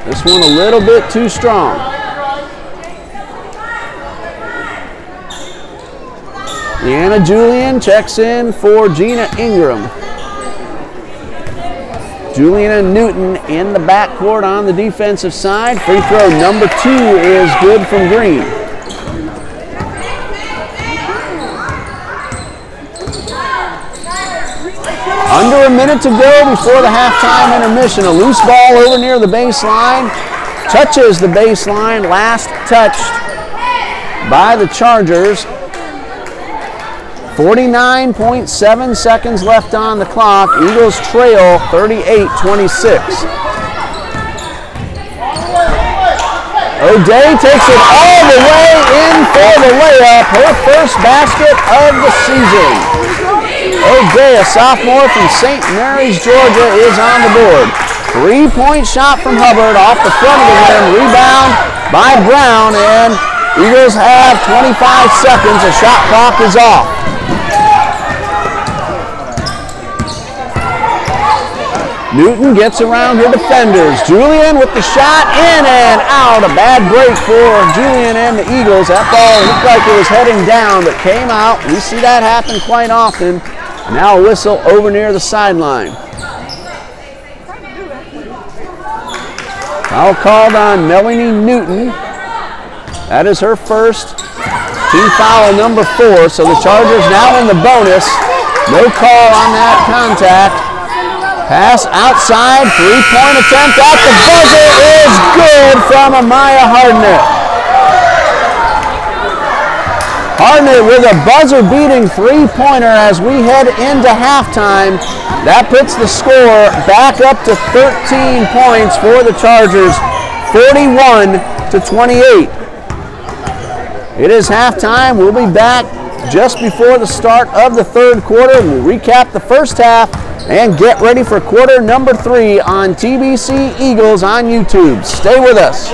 This one a little bit too strong. Leanna Julian checks in for Gina Ingram. Julian and Newton in the backcourt on the defensive side. Free throw number 2 is good from Green. Under a minute to go before the halftime intermission. A loose ball over near the baseline. Touches the baseline. Last touched by the Chargers. 49.7 seconds left on the clock. Eagles trail 38-26. O'Day takes it all the way in for the layup. Her first basket of the season. O'Day, a sophomore from St. Mary's, Georgia, is on the board. 3-point shot from Hubbard off the front of the rim. Rebound by Brown, and Eagles have 25 seconds. The shot clock is off. Newton gets around her defenders. Julian with the shot, in and out. A bad break for Julian and the Eagles. That ball looked like it was heading down, but came out. We see that happen quite often. Now a whistle over near the sideline. Foul called on Melanie Newton. That is her first. Team foul number 4, so the Chargers now in the bonus. No call on that contact. Pass outside, three-point attempt at the buzzer is good from Amaya Hardnett. Hardnett with a buzzer-beating three-pointer as we head into halftime. That puts the score back up to 13 points for the Chargers, 41-28. It is halftime. We'll be back just before the start of the third quarter. We'll recap the first half and get ready for quarter number 3 on TBC Eagles on YouTube. Stay with us.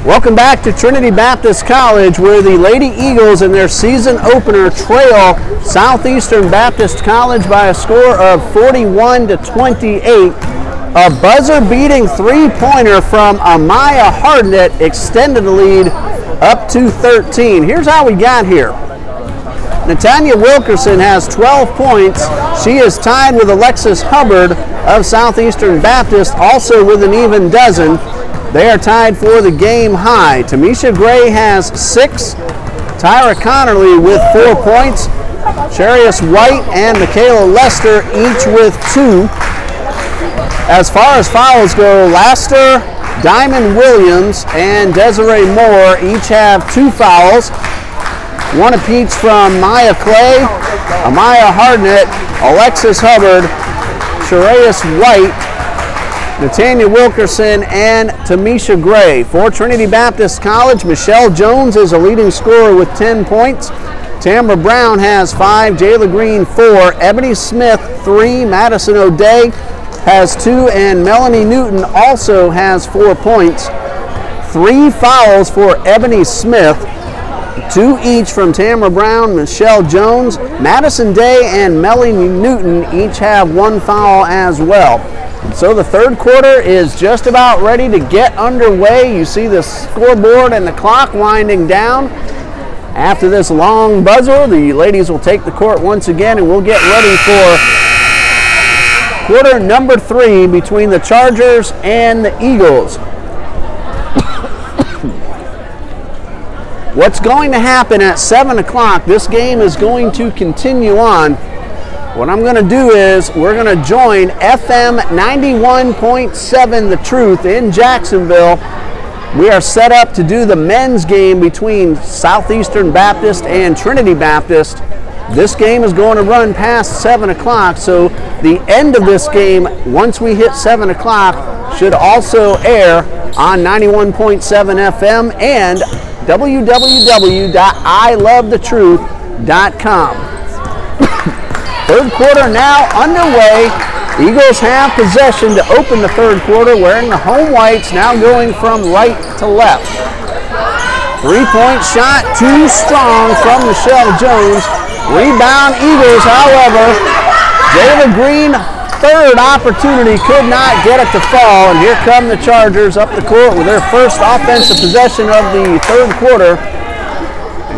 Welcome back to Trinity Baptist College, where the Lady Eagles in their season opener trail Southeastern Baptist College by a score of 41-28. A buzzer-beating three-pointer from Amaya Hardnett extended the lead up to 13. Here's how we got here. Natanya Wilkerson has 12 points. She is tied with Alexis Hubbard of Southeastern Baptist, also with an even dozen. They are tied for the game high. Tamisha Gray has 6. Tyra Connerly with 4 points. Sharius White and Michaela Lester each with 2. As far as fouls go, Laster, Diamond Williams, and Desiree Moore each have 2 fouls. 1 apiece from Maya Clay, Amaya Hardnett, Alexis Hubbard, Sharius White, Natanya Wilkerson, and Tamisha Gray. For Trinity Baptist College, Michelle Jones is a leading scorer with 10 points. Tamara Brown has 5, Jayla Green 4, Ebony Smith 3, Madison O'Day has 2, and Melanie Newton also has 4 points. 3 fouls for Ebony Smith, 2 each from Tamara Brown, Michelle Jones. Madison Day and Melanie Newton each have 1 foul as well. So the third quarter is just about ready to get underway. You see the scoreboard and the clock winding down. After this long buzzer, the ladies will take the court once again, and we'll get ready for quarter number 3 between the Chargers and the Eagles. What's going to happen at 7 o'clock, this game is going to continue on. What I'm going to do is we're going to join FM 91.7 The Truth in Jacksonville. We are set up to do the men's game between Southeastern Baptist and Trinity Baptist. This game is going to run past 7 o'clock, so the end of this game, once we hit 7 o'clock, should also air on 91.7 FM and www.ilovethetruth.com. Third quarter now underway. Eagles have possession to open the third quarter, wearing the home whites, now going from right to left. 3-point shot, too strong from Michelle Jones. Rebound Eagles, however. Jayla Green, third opportunity, could not get it to fall, and here come the Chargers up the court with their first offensive possession of the third quarter.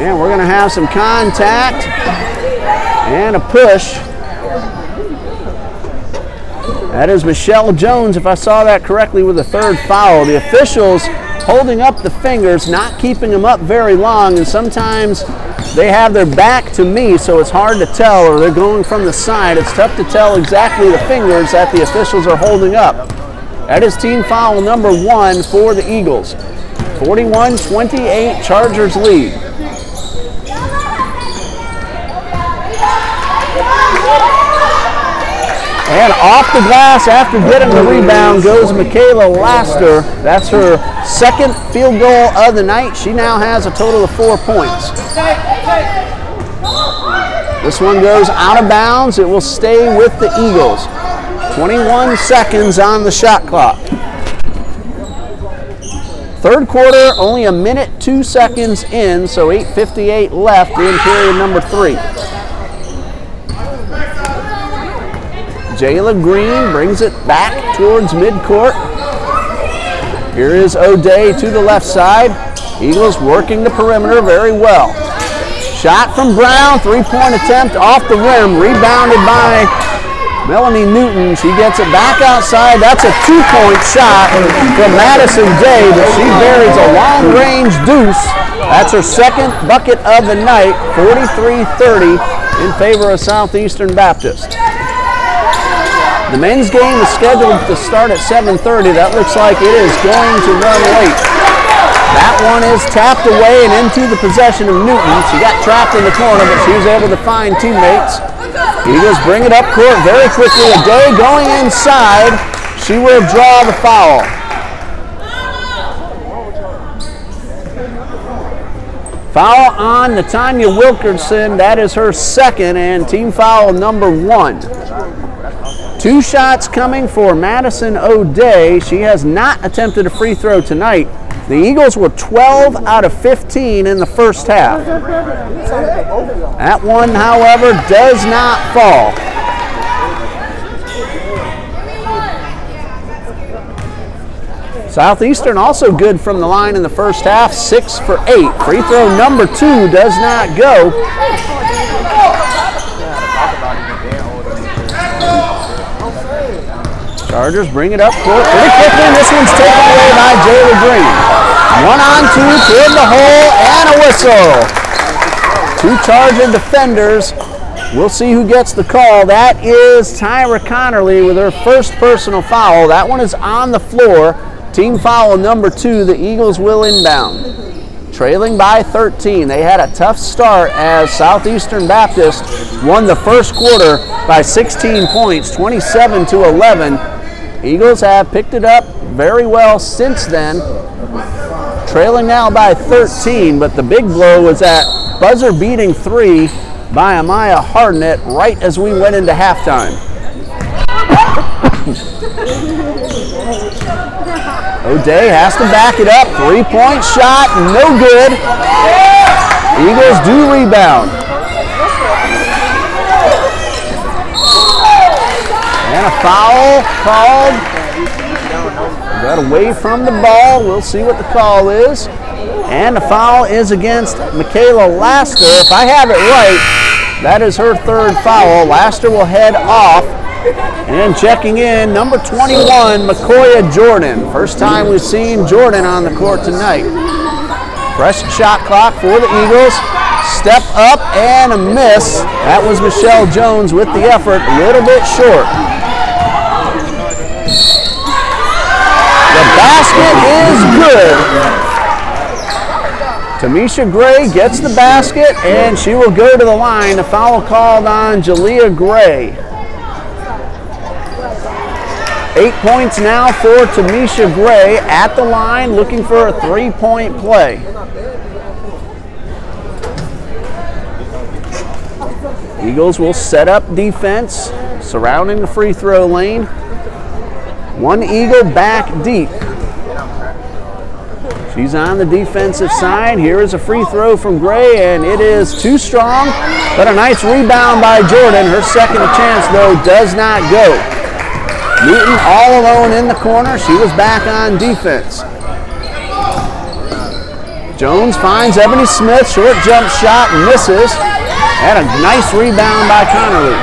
And we're going to have some contact and a push. That is Michelle Jones, if I saw that correctly, with the third foul. The officials holding up the fingers, not keeping them up very long, and sometimes they have their back to me, so it's hard to tell, or they're going from the side. It's tough to tell exactly the fingers that the officials are holding up. That is team foul number 1 for the Eagles. 41-28, Chargers lead. And off the glass after getting the rebound goes Michaela Laster. That's her second field goal of the night. She now has a total of 4 points. This one goes out of bounds. It will stay with the Eagles. 21 seconds on the shot clock. Third quarter, only a minute, 2 seconds in, so 8:58 left in period number 3. Jayla Green brings it back towards midcourt. Here is O'Day to the left side. Eagles working the perimeter very well. Shot from Brown, 3-point attempt off the rim, rebounded by Melanie Newton. She gets it back outside. That's a 2-point shot from Madison Day, but she buries a long-range deuce. That's her second bucket of the night, 43-30 in favor of Southeastern Baptist. The men's game is scheduled to start at 7:30. That looks like it is going to run late. That one is tapped away and into the possession of Newton. She got trapped in the corner, but she was able to find teammates. Eagles bring it up court very quickly. O'Day going inside. She will draw the foul. Foul on Natanya Wilkerson. That is her second, and team foul number 1. 2 shots coming for Madison O'Day. She has not attempted a free throw tonight. The Eagles were 12 out of 15 in the first half. That one, however, does not fall. Southeastern also good from the line in the first half, 6 for 8. Free throw number 2 does not go. Chargers bring it up court pretty quickly, and this one's taken away by Jayla Green. 1-on-2 toward the hole, and a whistle. 2 Charger defenders. We'll see who gets the call. That is Tyra Connerly with her first personal foul. That one is on the floor. Team foul number 2, the Eagles will inbound. Trailing by 13. They had a tough start as Southeastern Baptist won the first quarter by 16 points, 27-11. Eagles have picked it up very well since then. Trailing now by 13, but the big blow was that buzzer-beating 3 by Amaya Hardnett right as we went into halftime. O'Day has to back it up. 3-point shot, no good. Eagles do rebound. And a foul called. Got away from the ball. We'll see what the call is. And the foul is against Michaela Laster. If I have it right, that is her 3rd foul. Laster will head off. And checking in, number 21, McCoya Jordan. First time we've seen Jordan on the court tonight. Fresh shot clock for the Eagles. Step up and a miss. That was Michelle Jones with the effort, a little bit short. The basket is good. Tamisha Gray gets the basket, and she will go to the line. A foul called on Jalea Gray. 8 points now for Tamisha Gray at the line, looking for a 3-point play. Eagles will set up defense surrounding the free throw lane. One Eagle back deep. She's on the defensive side. Here is a free throw from Gray, and it is too strong, but a nice rebound by Jordan. Her second chance, though, does not go. Newton all alone in the corner. She was back on defense. Jones finds Ebony Smith. Short jump shot, misses. And a nice rebound by Connerly.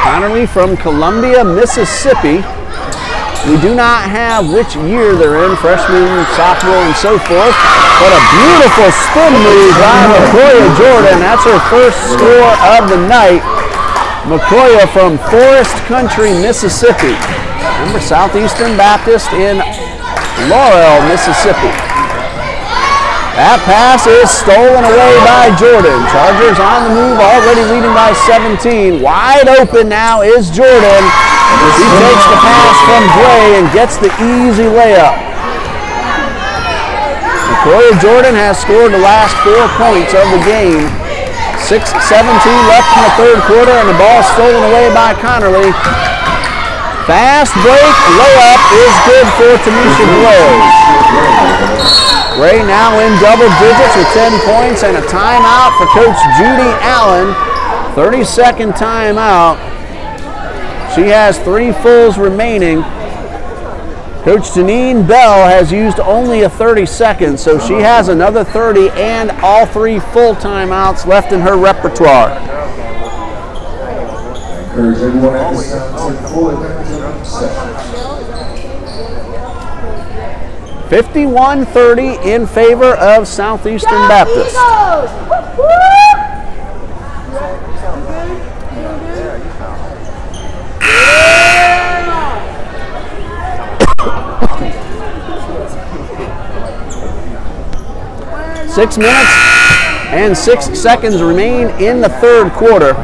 Connerly from Columbia, Mississippi. We do not have which year they're in, freshman, sophomore, and so forth. But a beautiful spin move by McCoya Jordan. That's her first score of the night. McCoya from Forest Country, Mississippi. Remember, Southeastern Baptist in Laurel, Mississippi. That pass is stolen away by Jordan. Chargers on the move, already leading by 17. Wide open now is Jordan. She takes the pass from Gray and gets the easy layup. McCoya Jordan has scored the last 4 points of the game. 6:17 left in the third quarter, and the ball stolen away by Connerly. Fast break, layup is good for Tamisha Gray. Gray now in double digits with 10 points and a timeout for Coach Judy Allen. 30-second timeout. She has 3 fulls remaining. Coach Janine Bell has used only a 30 seconds, so she has another 30 and all 3 full timeouts left in her repertoire. Encourage everyone at this time to take full advantage of the session. 51-30 in favor of Southeastern Baptist. 6 minutes and 6 seconds remain in the third quarter.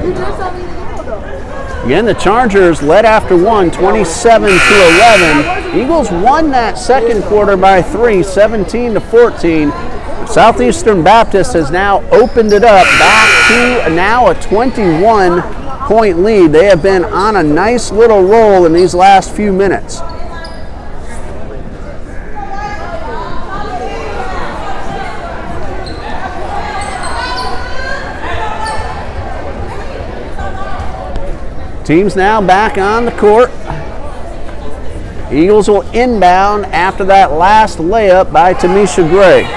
Again, the Chargers led after one, 27-11. Eagles won that second quarter by 3, 17-14. Southeastern Baptist has now opened it up back to now a 21 7-point lead. They have been on a nice little roll in these last few minutes. Teams now back on the court. Eagles will inbound after that last layup by Tamisha Gray.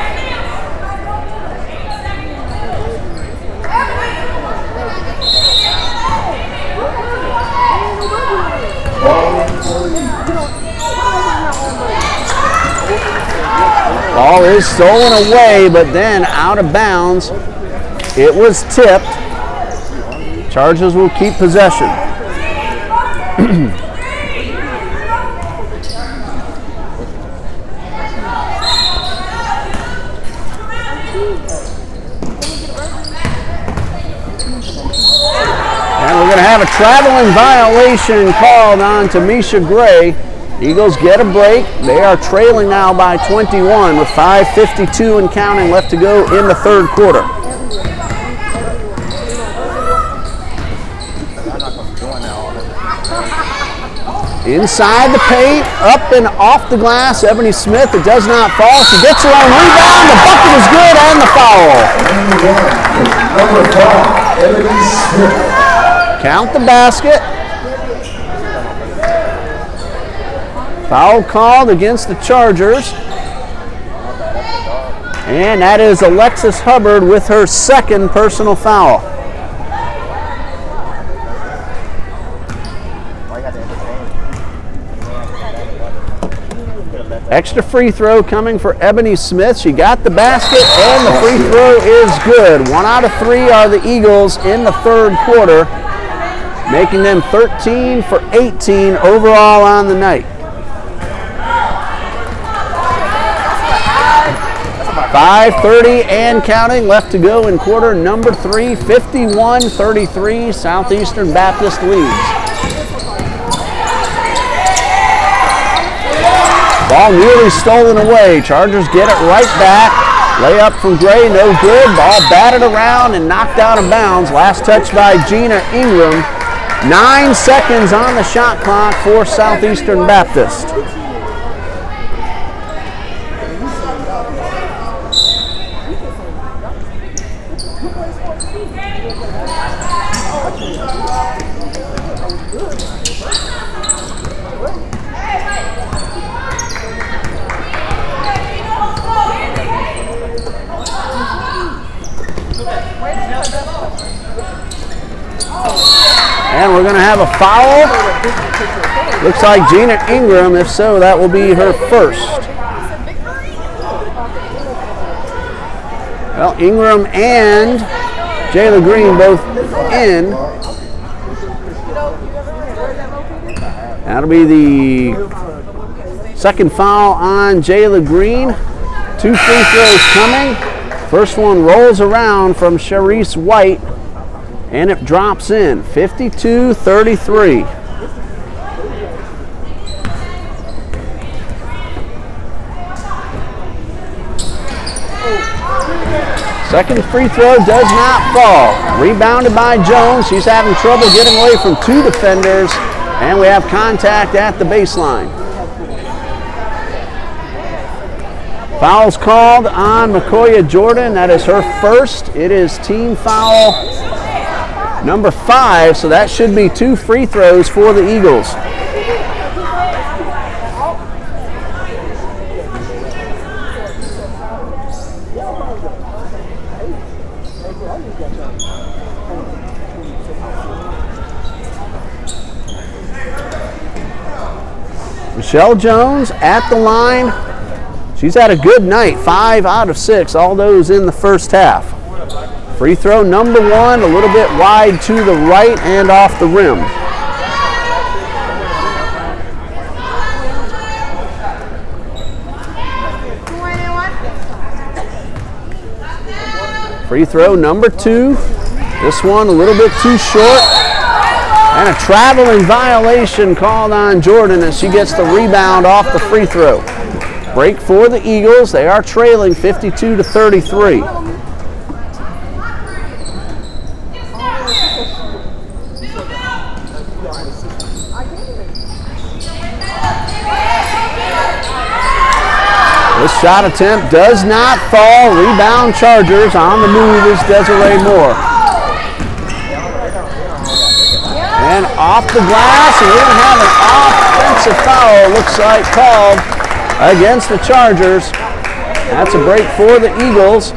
Ball is stolen away, but then out of bounds. It was tipped. Chargers will keep possession. And we're going to have a traveling violation called on Tamisha Gray. Eagles get a break. They are trailing now by 21 with 5:52 and counting left to go in the third quarter. Inside the paint, up and off the glass, Ebony Smith. It does not fall. She gets her own rebound. The bucket is good and the foul. Number 5, Ebony Smith. Count the basket. Foul called against the Chargers. And that is Alexis Hubbard with her second personal foul. Extra free throw coming for Ebony Smith. She got the basket and the free throw is good. 1 out of 3 are the Eagles in the third quarter, making them 13 for 18 overall on the night. 5:30 and counting left to go in quarter number 3. 51-33, Southeastern Baptist leads. Ball nearly stolen away. Chargers get it right back. Layup from Gray, no good. Ball batted around and knocked out of bounds. Last touch by Gina Ingram. 9 seconds on the shot clock for Southeastern Baptist. And we're going to have a foul. Looks like Gina Ingram. If so, that will be her first. Well, Ingram and Jayla Green both in. That'll be the second foul on Jayla Green. 2 free throws coming. First one rolls around from Sharice White. And it drops in, 52-33. Second free throw does not fall. Rebounded by Jones. She's having trouble getting away from 2 defenders. And we have contact at the baseline. Foul's called on McCoya Jordan. That is her first. It is team foul number 5, so that should be 2 free throws for the Eagles. Michelle Jones at the line. She's had a good night, 5 out of 6, all those in the first half. Free throw number 1, a little bit wide to the right and off the rim. Free throw number 2. This one a little bit too short. And a traveling violation called on Jordan as she gets the rebound off the free throw. Break for the Eagles. They are trailing 52-33. shot attempt does not fall. Rebound Chargers. On the move is Desiree Moore. And off the glass, and we're going to have an offensive foul, looks like, called against the Chargers. That's a break for the Eagles.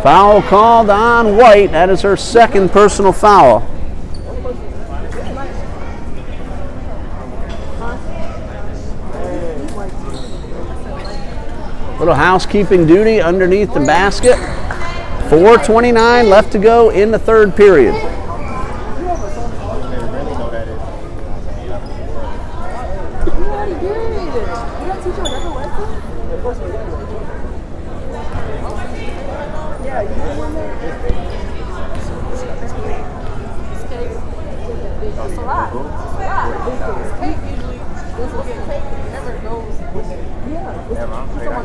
Foul called on White. That is her second personal foul. Little housekeeping duty underneath the basket. 4:29 left to go in the third period.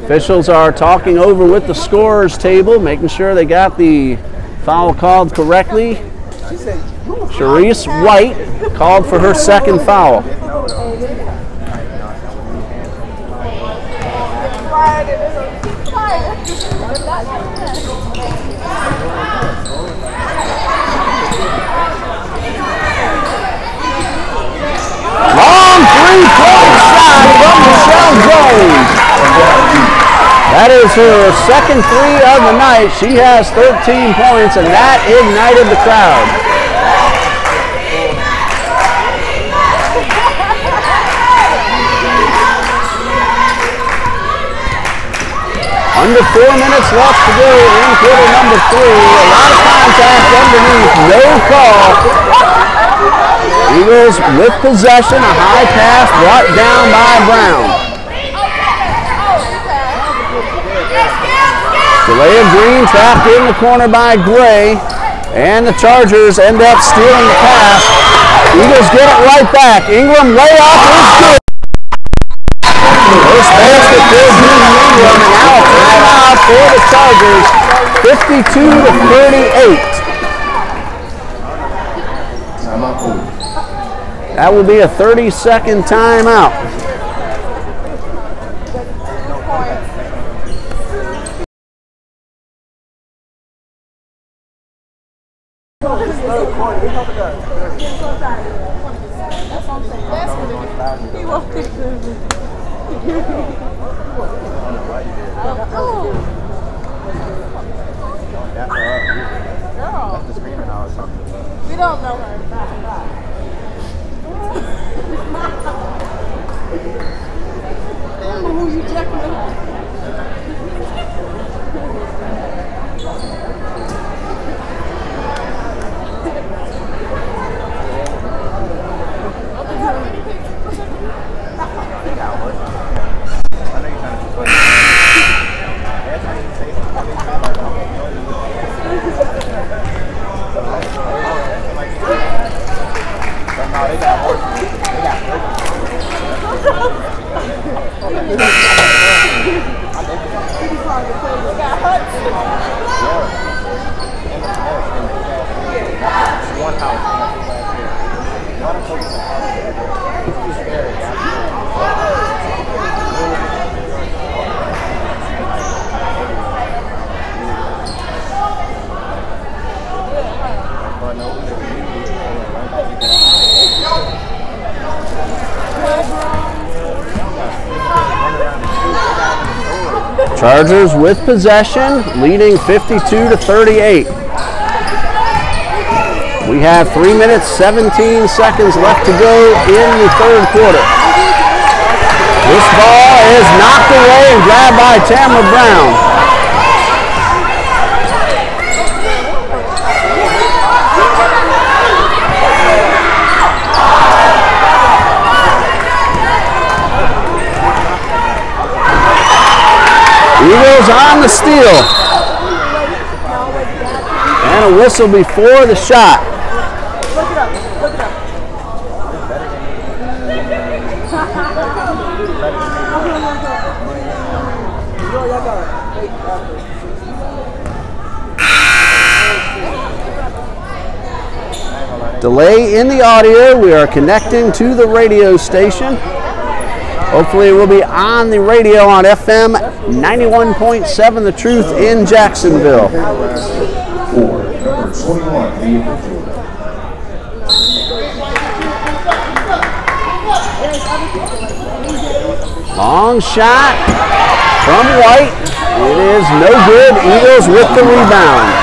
Officials are talking over with the scorer's table, making sure they got the foul called correctly. Sharice White called for her second foul. Long three-point shot from Michelle Jones. That is her second three of the night. She has 13 points, and that ignited the crowd. Under 4 minutes left to go in quarter number 3. A lot of contact underneath, no call. Eagles with possession, a high pass brought down by Brown. Jalea Green trapped in the corner by Gray, and the Chargers end up stealing the pass. Eagles get it right back. Ingram layoff is good. First basket for Judy Ingram, and now a timeout for the Chargers, 52-38. That will be a 30-second timeout. We don't know her. I don't know who you checking out. Chargers with possession, leading 52-38. We have 3 minutes, 17 seconds left to go in the third quarter. This ball is knocked away and grabbed by Tamara Brown. Eagles on the steal. And a whistle before the shot. Look it up. Look it up. Delay in the audio. We are connecting to the radio station. Hopefully we'll be on the radio on FM 91.7 The Truth in Jacksonville. Long shot from White. It is no good. Eagles with the rebound.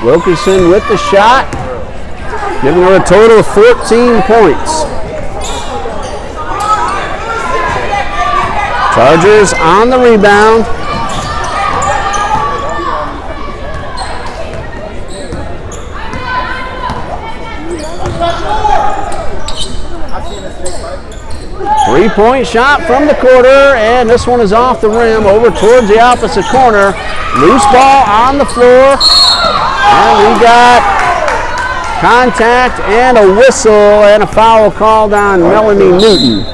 Wilkerson with the shot, giving her a total of 14 points. Chargers on the rebound. Three-point shot from the quarter, and this one is off the rim over towards the opposite corner. Loose ball on the floor, and we got contact and a whistle and a foul called on Melanie Newton.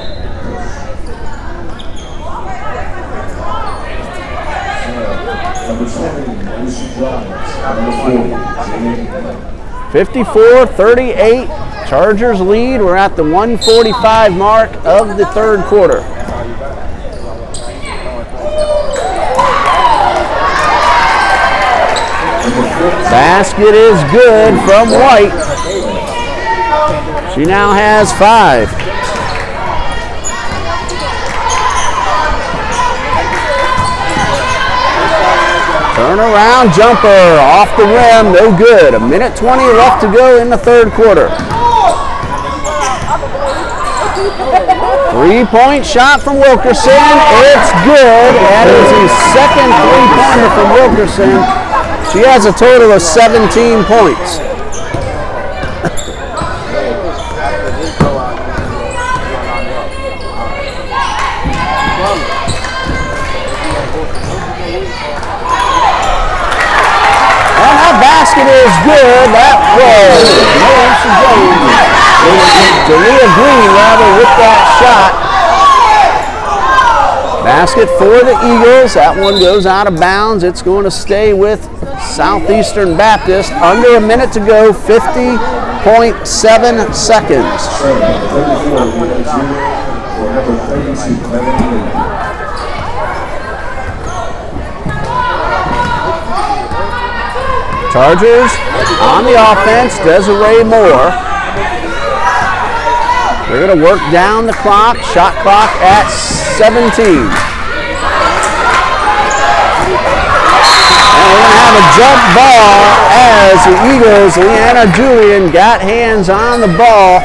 (54-38). Chargers lead. We're at the 1:45 mark of the third quarter. Basket is good from White. She now has 5. Turnaround jumper off the rim, no good. 1:20 left to go in the third quarter. Three-point shot from Wilkerson. It's good. That is the second three-pointer from Wilkerson. She has a total of 17 points. And that basket is good. That was Delia Green with that shot. Basket for the Eagles. That one goes out of bounds. It's going to stay with Southeastern Baptist. Under a minute to go, 50.7 seconds. Chargers on the offense, Desiree Moore. They're going to work down the clock, shot clock at 17. And we're going to have a jump ball as the Eagles, Leanna Julian, got hands on the ball.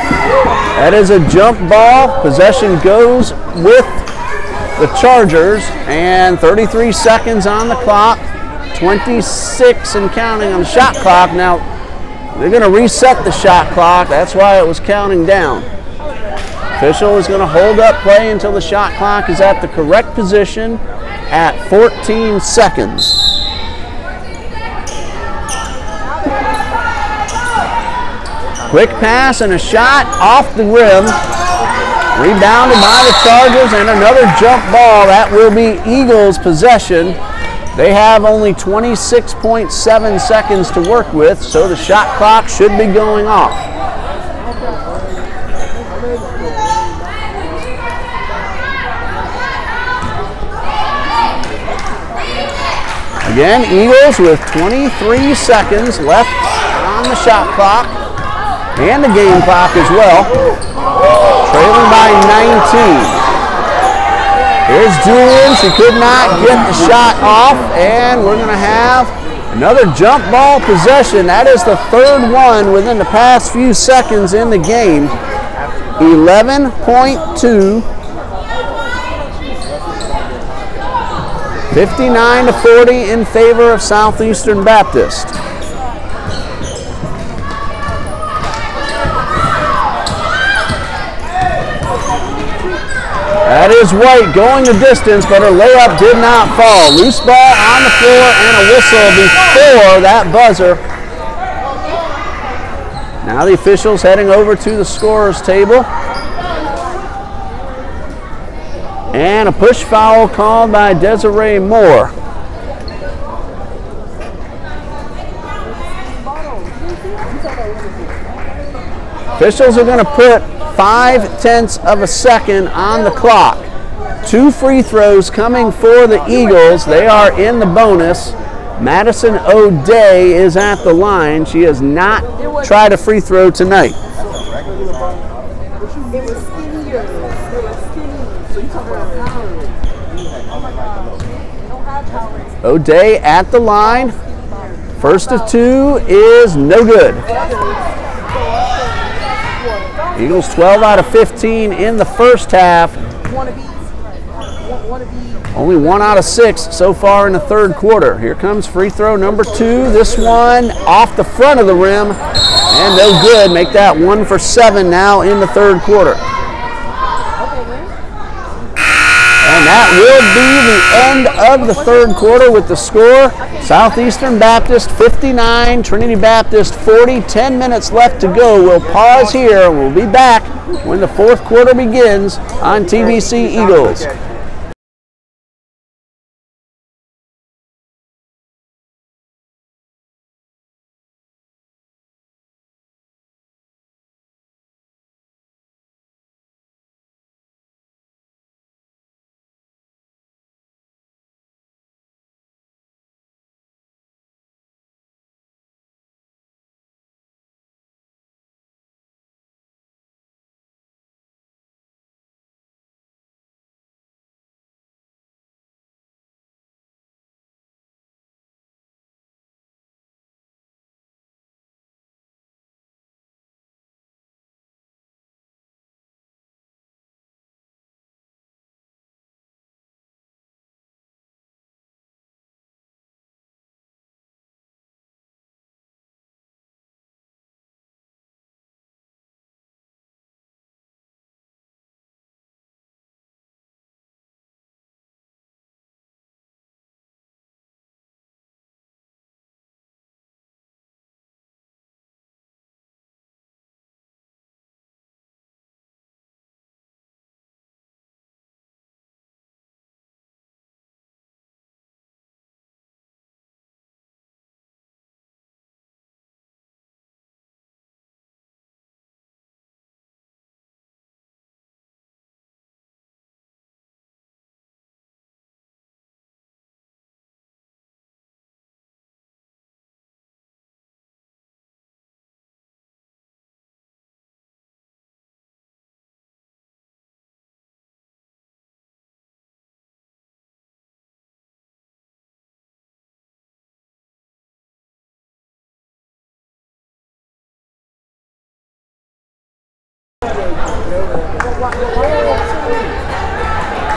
That is a jump ball. Possession goes with the Chargers, and 33 seconds on the clock. 26 and counting on the shot clock. Now, they're going to reset the shot clock. That's why it was counting down. Official is going to hold up play until the shot clock is at the correct position at 14 seconds. Quick pass and a shot off the rim. Rebounded by the Chargers, and another jump ball. That will be Eagles' possession. They have only 26.7 seconds to work with, so the shot clock should be going off. Again, Eagles with 23 seconds left on the shot clock and the game clock as well, trailing by 19. Here's Julian. She could not get the shot off, and we're going to have another jump ball possession. That is the third one within the past few seconds in the game. 11.2. 59-40 in favor of Southeastern Baptist. That is White going the distance, but her layup did not fall. Loose ball on the floor and a whistle before that buzzer. Now the officials heading over to the scorer's table. And a push foul called by Desiree Moore. Officials are going to put 0.5 of a second on the clock. 2 free throws coming for the Eagles. They are in the bonus. Madison O'Day is at the line. She has not tried a free throw tonight. O'Day at the line. First of 2 is no good. Eagles 12 out of 15 in the first half. Only 1 out of 6 so far in the third quarter. Here comes free throw number 2. This one off the front of the rim and no good. Make that 1 for 7 now in the third quarter. And that will be the end of the third quarter with the score. Southeastern Baptist 59, Trinity Baptist 40. 10 minutes left to go. We'll pause here. We'll be back when the fourth quarter begins on TBC Eagles.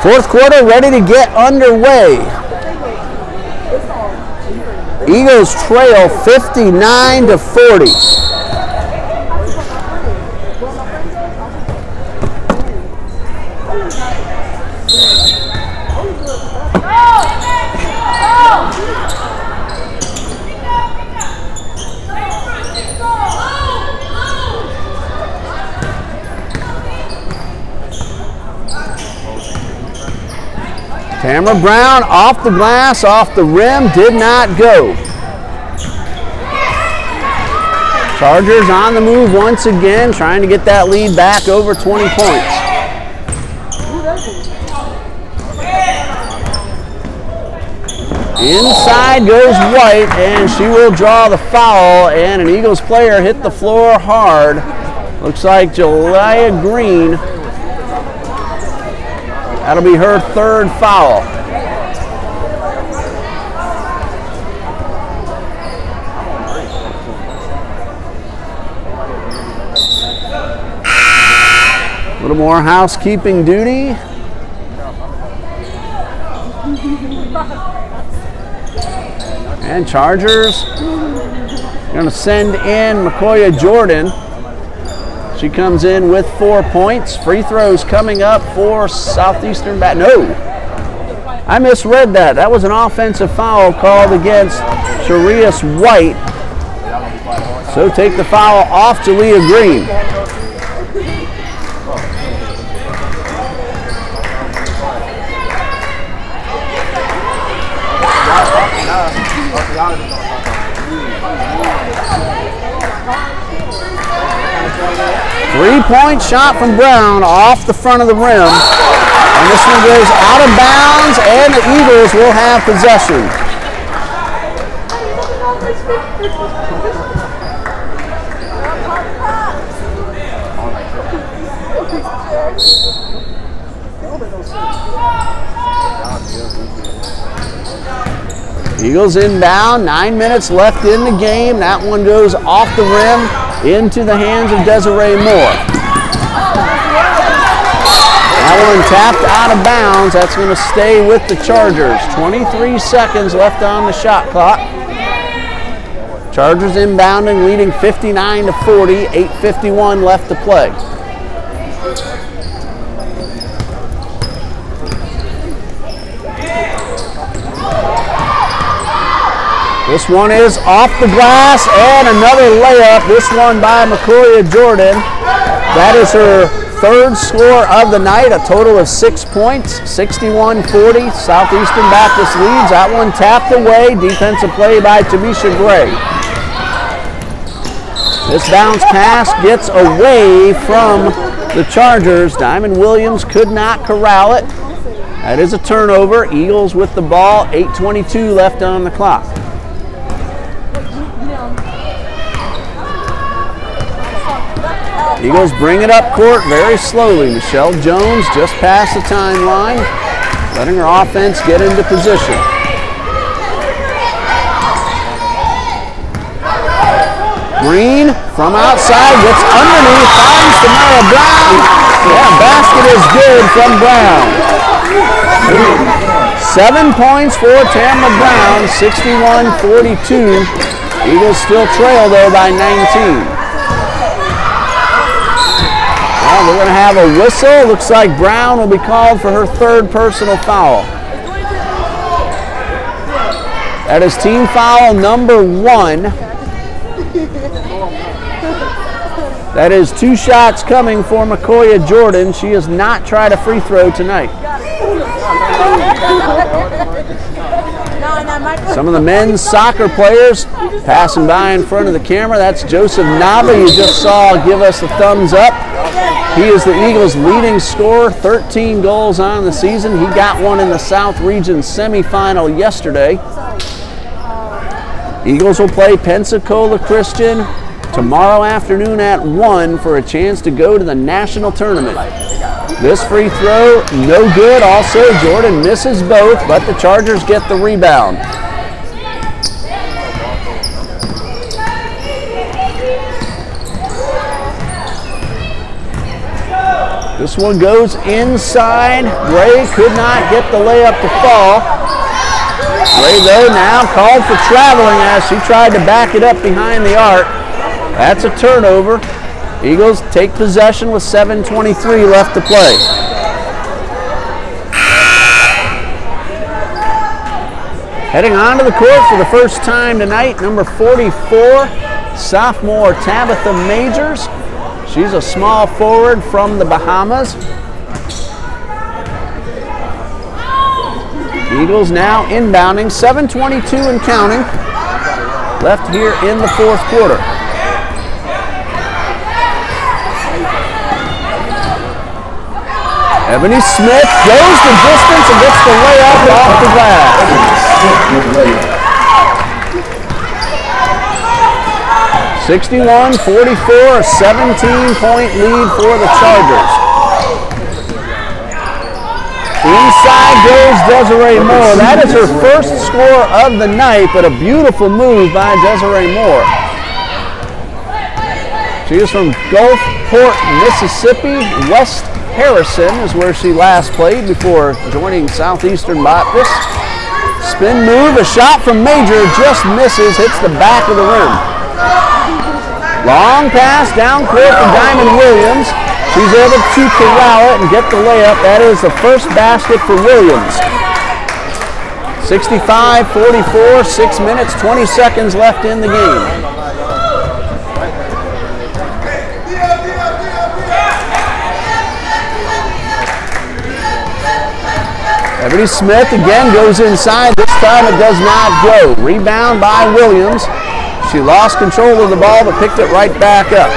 Fourth quarter ready to get underway. Eagles trail 59-40. Tamara Brown off the glass, off the rim, did not go. Chargers on the move once again, trying to get that lead back over 20 points. Inside goes White, and she will draw the foul, and an Eagles player hit the floor hard. Looks like Jaliyah Green. That'll be her third foul. A little more housekeeping duty. And Chargers going to send in McCoya Jordan. She comes in with 4 points. Free throws coming up for Southeastern. No, I misread that. That was an offensive foul called against Sharius White. So take the foul off Jalea Green. Three-point shot from Brown off the front of the rim. And this one goes out of bounds, and the Eagles will have possession. Eagles inbound, 9 minutes left in the game. That one goes off the rim into the hands of Desiree Moore. That one tapped out of bounds. That's going to stay with the Chargers. 23 seconds left on the shot clock. Chargers inbounding, leading 59-40, 8:51 left to play. This one is off the glass, and another layup. This one by McCoya Jordan. That is her third score of the night, a total of 6 points, 61-40. Southeastern Baptist leads. That one tapped away. Defensive play by Tamisha Gray. This bounce pass gets away from the Chargers. Diamond Williams could not corral it. That is a turnover. Eagles with the ball, 8:22 left on the clock. Eagles bring it up court very slowly. Michelle Jones just past the timeline, letting her offense get into position. Green from outside gets underneath, finds Tamara Brown. Yeah, basket is good from Brown. 7 points for Tamara Brown, 61-42. Eagles still trail though by 19. Well, we're going to have a whistle. Looks like Brown will be called for her third personal foul. That is team foul number 1. That is 2 shots coming for McCoya Jordan. She has not tried a free throw tonight. Some of the men's soccer players passing by in front of the camera. That's Joseph Nava you just saw give us the thumbs up. He is the Eagles' leading scorer, 13 goals on the season. He got one in the South Region semifinal yesterday. Eagles will play Pensacola Christian tomorrow afternoon at 1 for a chance to go to the national tournament. This free throw, no good. Also, Jordan misses both, but the Chargers get the rebound. This one goes inside. Gray could not get the layup to fall. Gray, though, now called for traveling as she tried to back it up behind the arc. That's a turnover. Eagles take possession with 7:23 left to play. Heading onto the court for the first time tonight, number 44, sophomore Tabitha Majors. She's a small forward from the Bahamas. Eagles now inbounding, 7:22 and counting left here in the fourth quarter. Ebony Smith goes the distance and gets the layup off the glass. 61-44, a 17-point lead for the Chargers. Inside goes Desiree Moore. That is her first score of the night, but a beautiful move by Desiree Moore. She is from Gulfport, Mississippi, west Harrison is where she last played before joining Southeastern Baptist. Spin move, a shot from Major, just misses, hits the back of the rim. Long pass down court to Diamond Williams. She's able to corral it and get the layup. That is the first basket for Williams. 65-44, 6 minutes, 20 seconds left in the game. Ebony Smith again goes inside. This time it does not go. Rebound by Williams. She lost control of the ball but picked it right back up.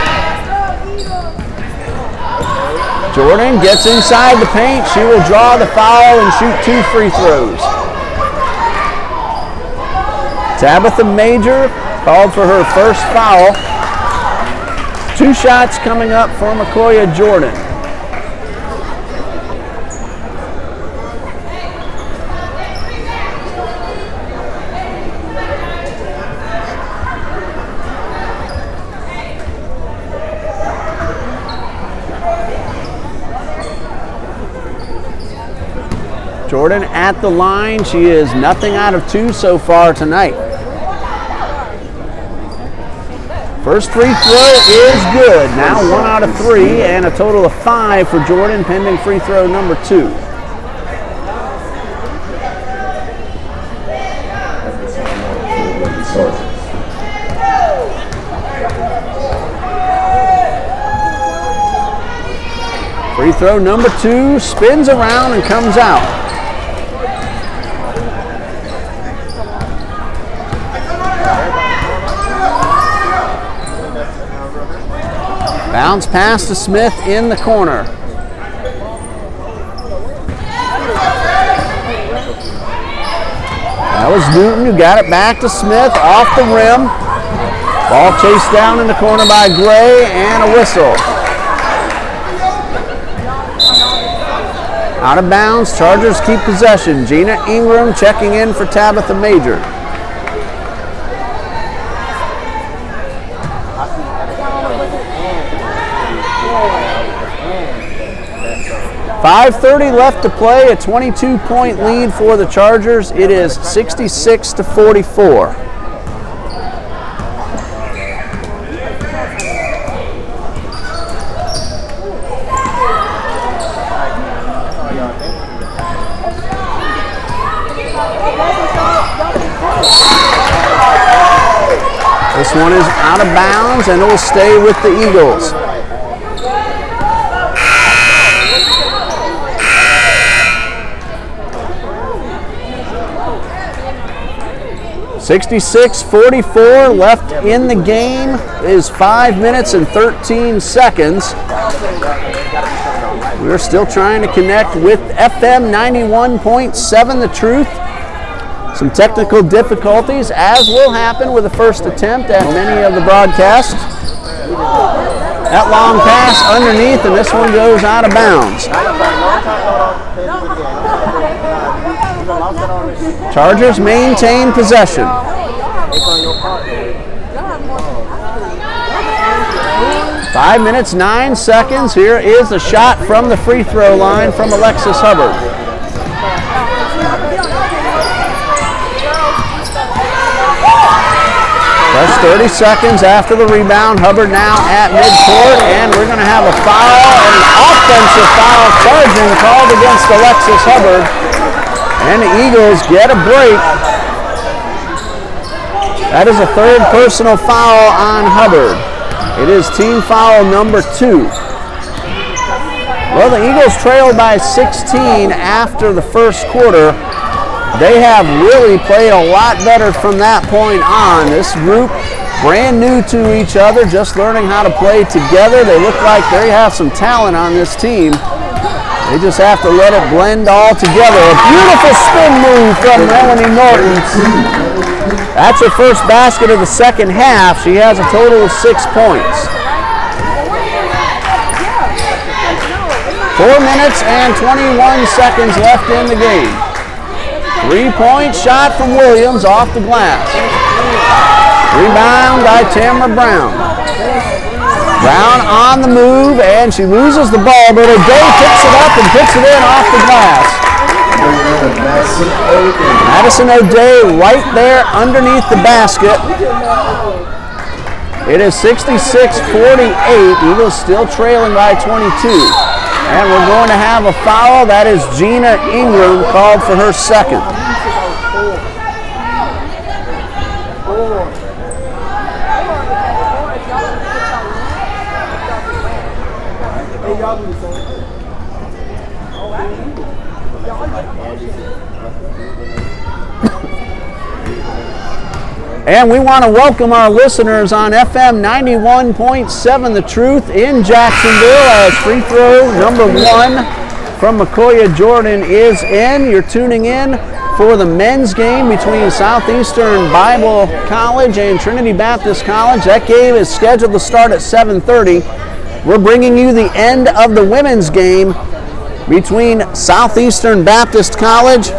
Jordan gets inside the paint. She will draw the foul and shoot 2 free throws. Tabitha Major called for her first foul. 2 shots coming up for McCoya Jordan. Jordan at the line. She is nothing out of 2 so far tonight. First free throw is good. Now 1 out of 3 and a total of 5 for Jordan, pending free throw number 2. Free throw number 2 spins around and comes out. Bounce pass to Smith in the corner. That was Newton who got it back to Smith off the rim. Ball chased down in the corner by Gray and a whistle. Out of bounds, Chargers keep possession. Gina Ingram checking in for Tabitha Major. 5:30 left to play, a 22-point lead for the Chargers. It is 66-44. This one is out of bounds and it will stay with the Eagles. 66-44 left in the game. It is 5 minutes and 13 seconds. We're still trying to connect with FM 91.7 The Truth. Some technical difficulties, as will happen with the first attempt at many of the broadcasts. That long pass underneath, and this one goes out of bounds. Chargers maintain possession. 5 minutes, 9 seconds. Here is a shot from the free throw line from Alexis Hubbard. That's 30 seconds after the rebound. Hubbard now at midcourt, and we're going to have a foul, an offensive foul charging called against Alexis Hubbard. And the Eagles get a break. That is a third personal foul on Hubbard. It is team foul number 2. Well, the Eagles trailed by 16 after the first quarter. They have really played a lot better from that point on. This group, brand new to each other, just learning how to play together. They look like they have some talent on this team. They just have to let it blend all together. A beautiful spin move from Melanie Norton. That's her first basket of the second half. She has a total of 6 points. 4 minutes and 21 seconds left in the game. 3-point shot from Williams off the glass. Rebound by Tamara Brown. Brown on the move, and she loses the ball, but O'Day picks it up and puts it in off the glass. Madison O'Day right there underneath the basket. It is 66-48. Eagles still trailing by 22. And we're going to have a foul. That is Gina Ingram called for her second. And we want to welcome our listeners on FM 91.7 The Truth in Jacksonville as free throw number 1 from McCoya Jordan is in. You're tuning in for the men's game between Southeastern Bible College and Trinity Baptist College. That game is scheduled to start at 7:30. We're bringing you the end of the women's game between Southeastern Baptist College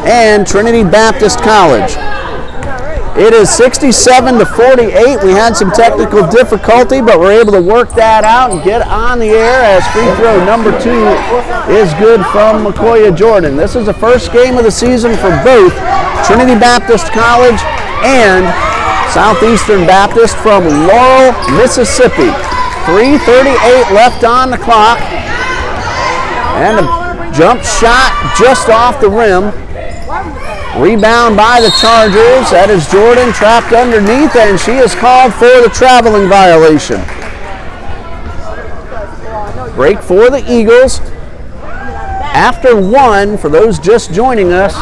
and Trinity Baptist College. It is 67-48. We had some technical difficulty, but we're able to work that out and get on the air as free throw number 2 is good from McCoya Jordan. This is the first game of the season for both Trinity Baptist College and Southeastern Baptist from Laurel, Mississippi. 3:38 left on the clock. And a jump shot just off the rim. Rebound by the Chargers. That is Jordan trapped underneath, and she is called for the traveling violation. Break for the Eagles. After 1, for those just joining us,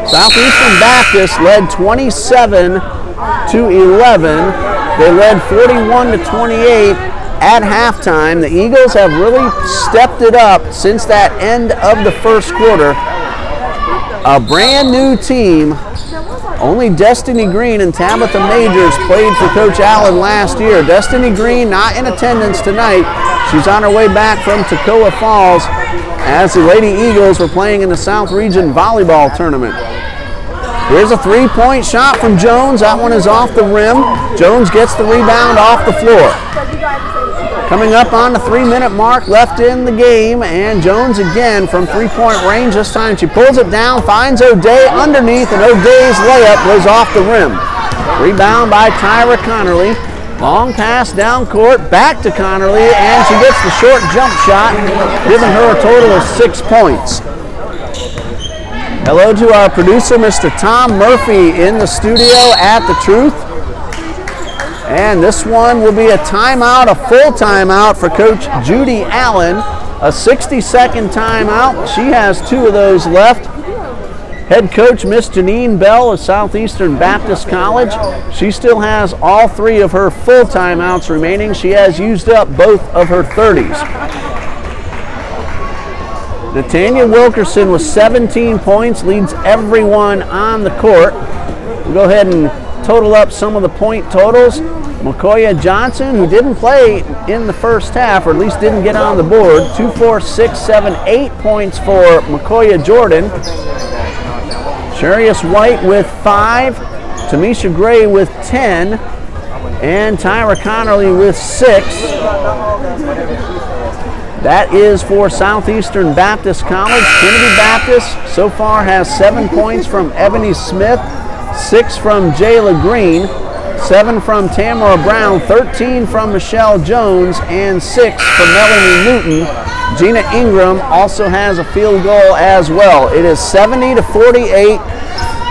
Southeastern Baptist led 27-11. They led 41-28 at halftime. The Eagles have really stepped it up since that end of the first quarter. A brand new team. Only Destiny Green and Tabitha Majors played for Coach Allen last year. Destiny Green not in attendance tonight. She's on her way back from Toccoa Falls as the Lady Eagles were playing in the South Region Volleyball Tournament. Here's a three-point shot from Jones. That one is off the rim. Jones gets the rebound off the floor. Coming up on the 3-minute mark left in the game, and Jones again from three-point range. This time she pulls it down, finds O'Day underneath, and O'Day's layup goes off the rim. Rebound by Tyra Connerly. Long pass down court, back to Connerly, and she gets the short jump shot, giving her a total of 6 points. Hello to our producer, Mr. Tom Murphy, in the studio at The Truth. And this one will be a timeout, a full timeout for Coach Judy Allen. A 60-second timeout. She has 2 of those left. Head coach, Miss Janine Bell of Southeastern Baptist College. She still has all 3 of her full timeouts remaining. She has used up both of her 30s. Natania Wilkerson with 17 points, leads everyone on the court. We'll go ahead and total up some of the point totals. McCoya Johnson, who didn't play in the first half, or at least didn't get on the board, 2, 4, 6, 7, 8 points for McCoya Jordan. Sharius White with 5, Tamisha Gray with 10, and Tyra Connerly with 6. That is for Southeastern Baptist College. Trinity Baptist so far has 7 points from Ebony Smith, 6 from Jayla Green, 7 from Tamara Brown, 13 from Michelle Jones, and 6 from Melanie Newton. Gina Ingram also has a field goal as well. It is 70-48.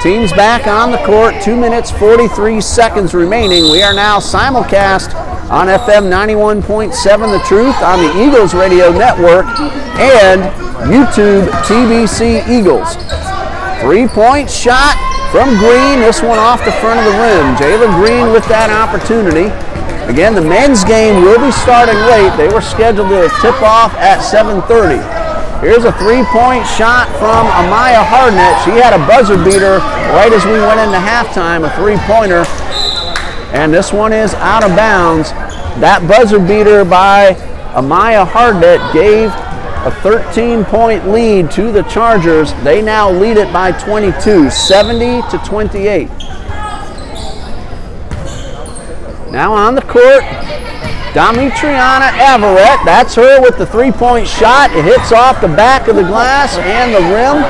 Teams back on the court, 2 minutes, 43 seconds remaining. We are now simulcast on FM 91.7 The Truth on the Eagles Radio Network and YouTube TBC Eagles. 3-point shot from Green, this one off the front of the rim. Jayla Green with that opportunity. Again, the men's game will be starting late. They were scheduled to tip off at 7:30. Here's a 3-point shot from Amaya Hardnett. She had a buzzer beater right as we went into halftime, a 3-pointer. And this one is out of bounds. That buzzer beater by Amaya Hardnett gave a 13-point lead to the Chargers. They now lead it by 22, 70-28. Now on the court, Dimitriana Everett, that's her with the three-point shot. It hits off the back of the glass and the rim.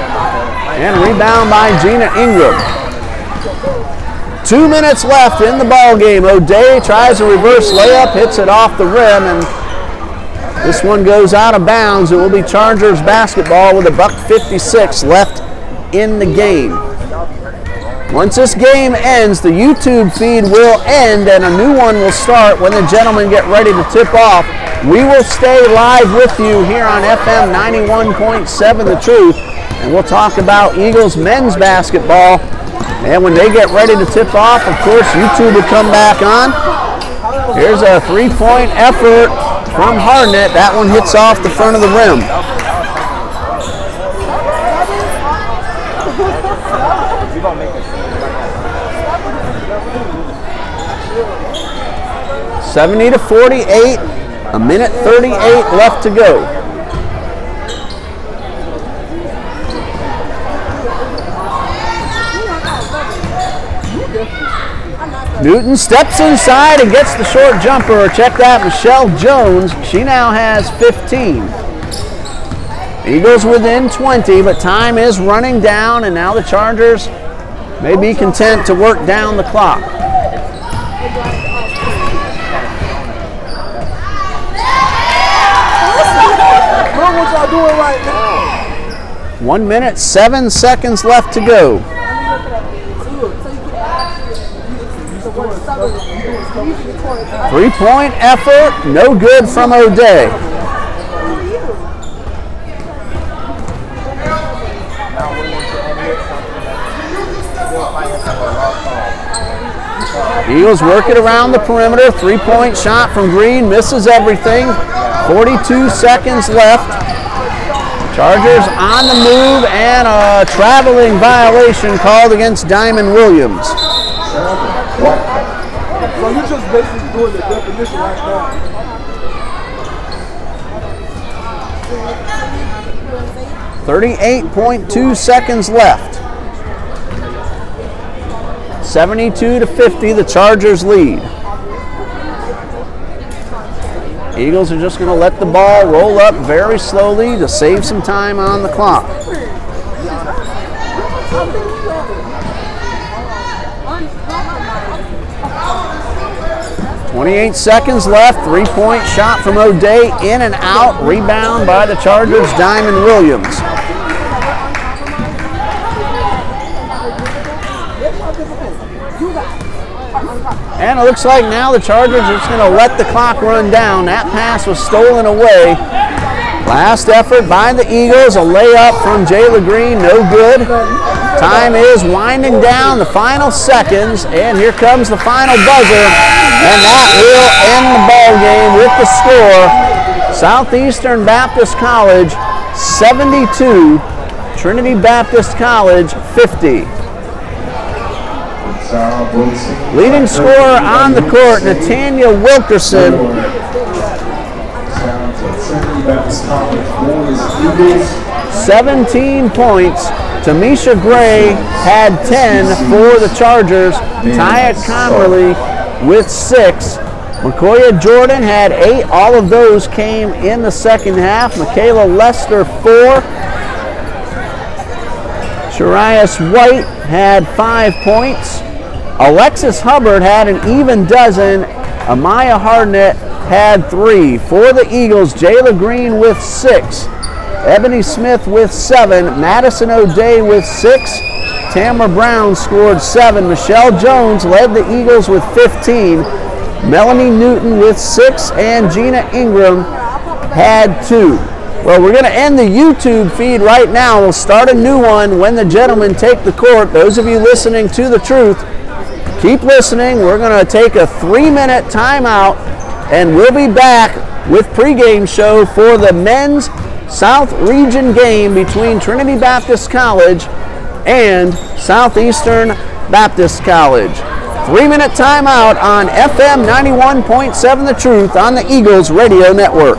And rebound by Gina Ingram. 2 minutes left in the ball game. O'Day tries a reverse layup, hits it off the rim, and this one goes out of bounds. It will be Chargers basketball with $1:56 left in the game. Once this game ends, the YouTube feed will end and a new one will start when the gentlemen get ready to tip off. We will stay live with you here on FM 91.7 The Truth, and we'll talk about Eagles men's basketball. And when they get ready to tip off, of course, YouTube will come back on. Here's a three-point effort from Hardnett. That one hits off the front of the rim. $70-48, a minute 38 left to go. Newton steps inside and gets the short jumper. Check that, Michelle Jones. She now has 15. Eagles within 20, but time is running down, and now the Chargers may be content to work down the clock. What y'all doing right now? 1 minute, 7 seconds left to go. Three-point effort, no good from O'Day. Eagles work it around the perimeter. Three-point shot from Green, misses everything. 42 seconds left. Chargers on the move, and a traveling violation called against Diamond Williams. So you're just basically doing the definition right now. .2 seconds left. 72-50, the Chargers lead. Eagles are just going to let the ball roll up very slowly to save some time on the clock. 28 seconds left. Three-point shot from O'Day, in and out. Rebound by the Chargers, Diamond Williams. And it looks like now the Chargers are just going to let the clock run down. That pass was stolen away. Last effort by the Eagles. A layup from Jayla Green, no good. Time is winding down, the final seconds, and here comes the final buzzer. And that will end the ball game with the score. Southeastern Baptist College 72, Trinity Baptist College 50. Leading scorer on the court, Natanya Wilkerson. 17 points. Tamisha Gray had 10 for the Chargers. Taya Connerly with 6. McCoya Jordan had 8. All of those came in the second half. Michaela Lester 4. Sharias White had 5 points. Alexis Hubbard had an even dozen. Amaya Hardnett had 3. For the Eagles, Jayla Green with 6. Ebony Smith with 7. Madison O'Day with 6. Tamara Brown scored 7. Michelle Jones led the Eagles with 15. Melanie Newton with 6. And Gina Ingram had 2. Well, we're going to end the YouTube feed right now. We'll start a new one when the gentlemen take the court. Those of you listening to The Truth, keep listening. We're going to take a 3-minute timeout, and we'll be back with pregame show for the men's South Region game between Trinity Baptist College and Southeastern Baptist College. 3-minute timeout on FM 91.7 The Truth on the Eagles Radio Network.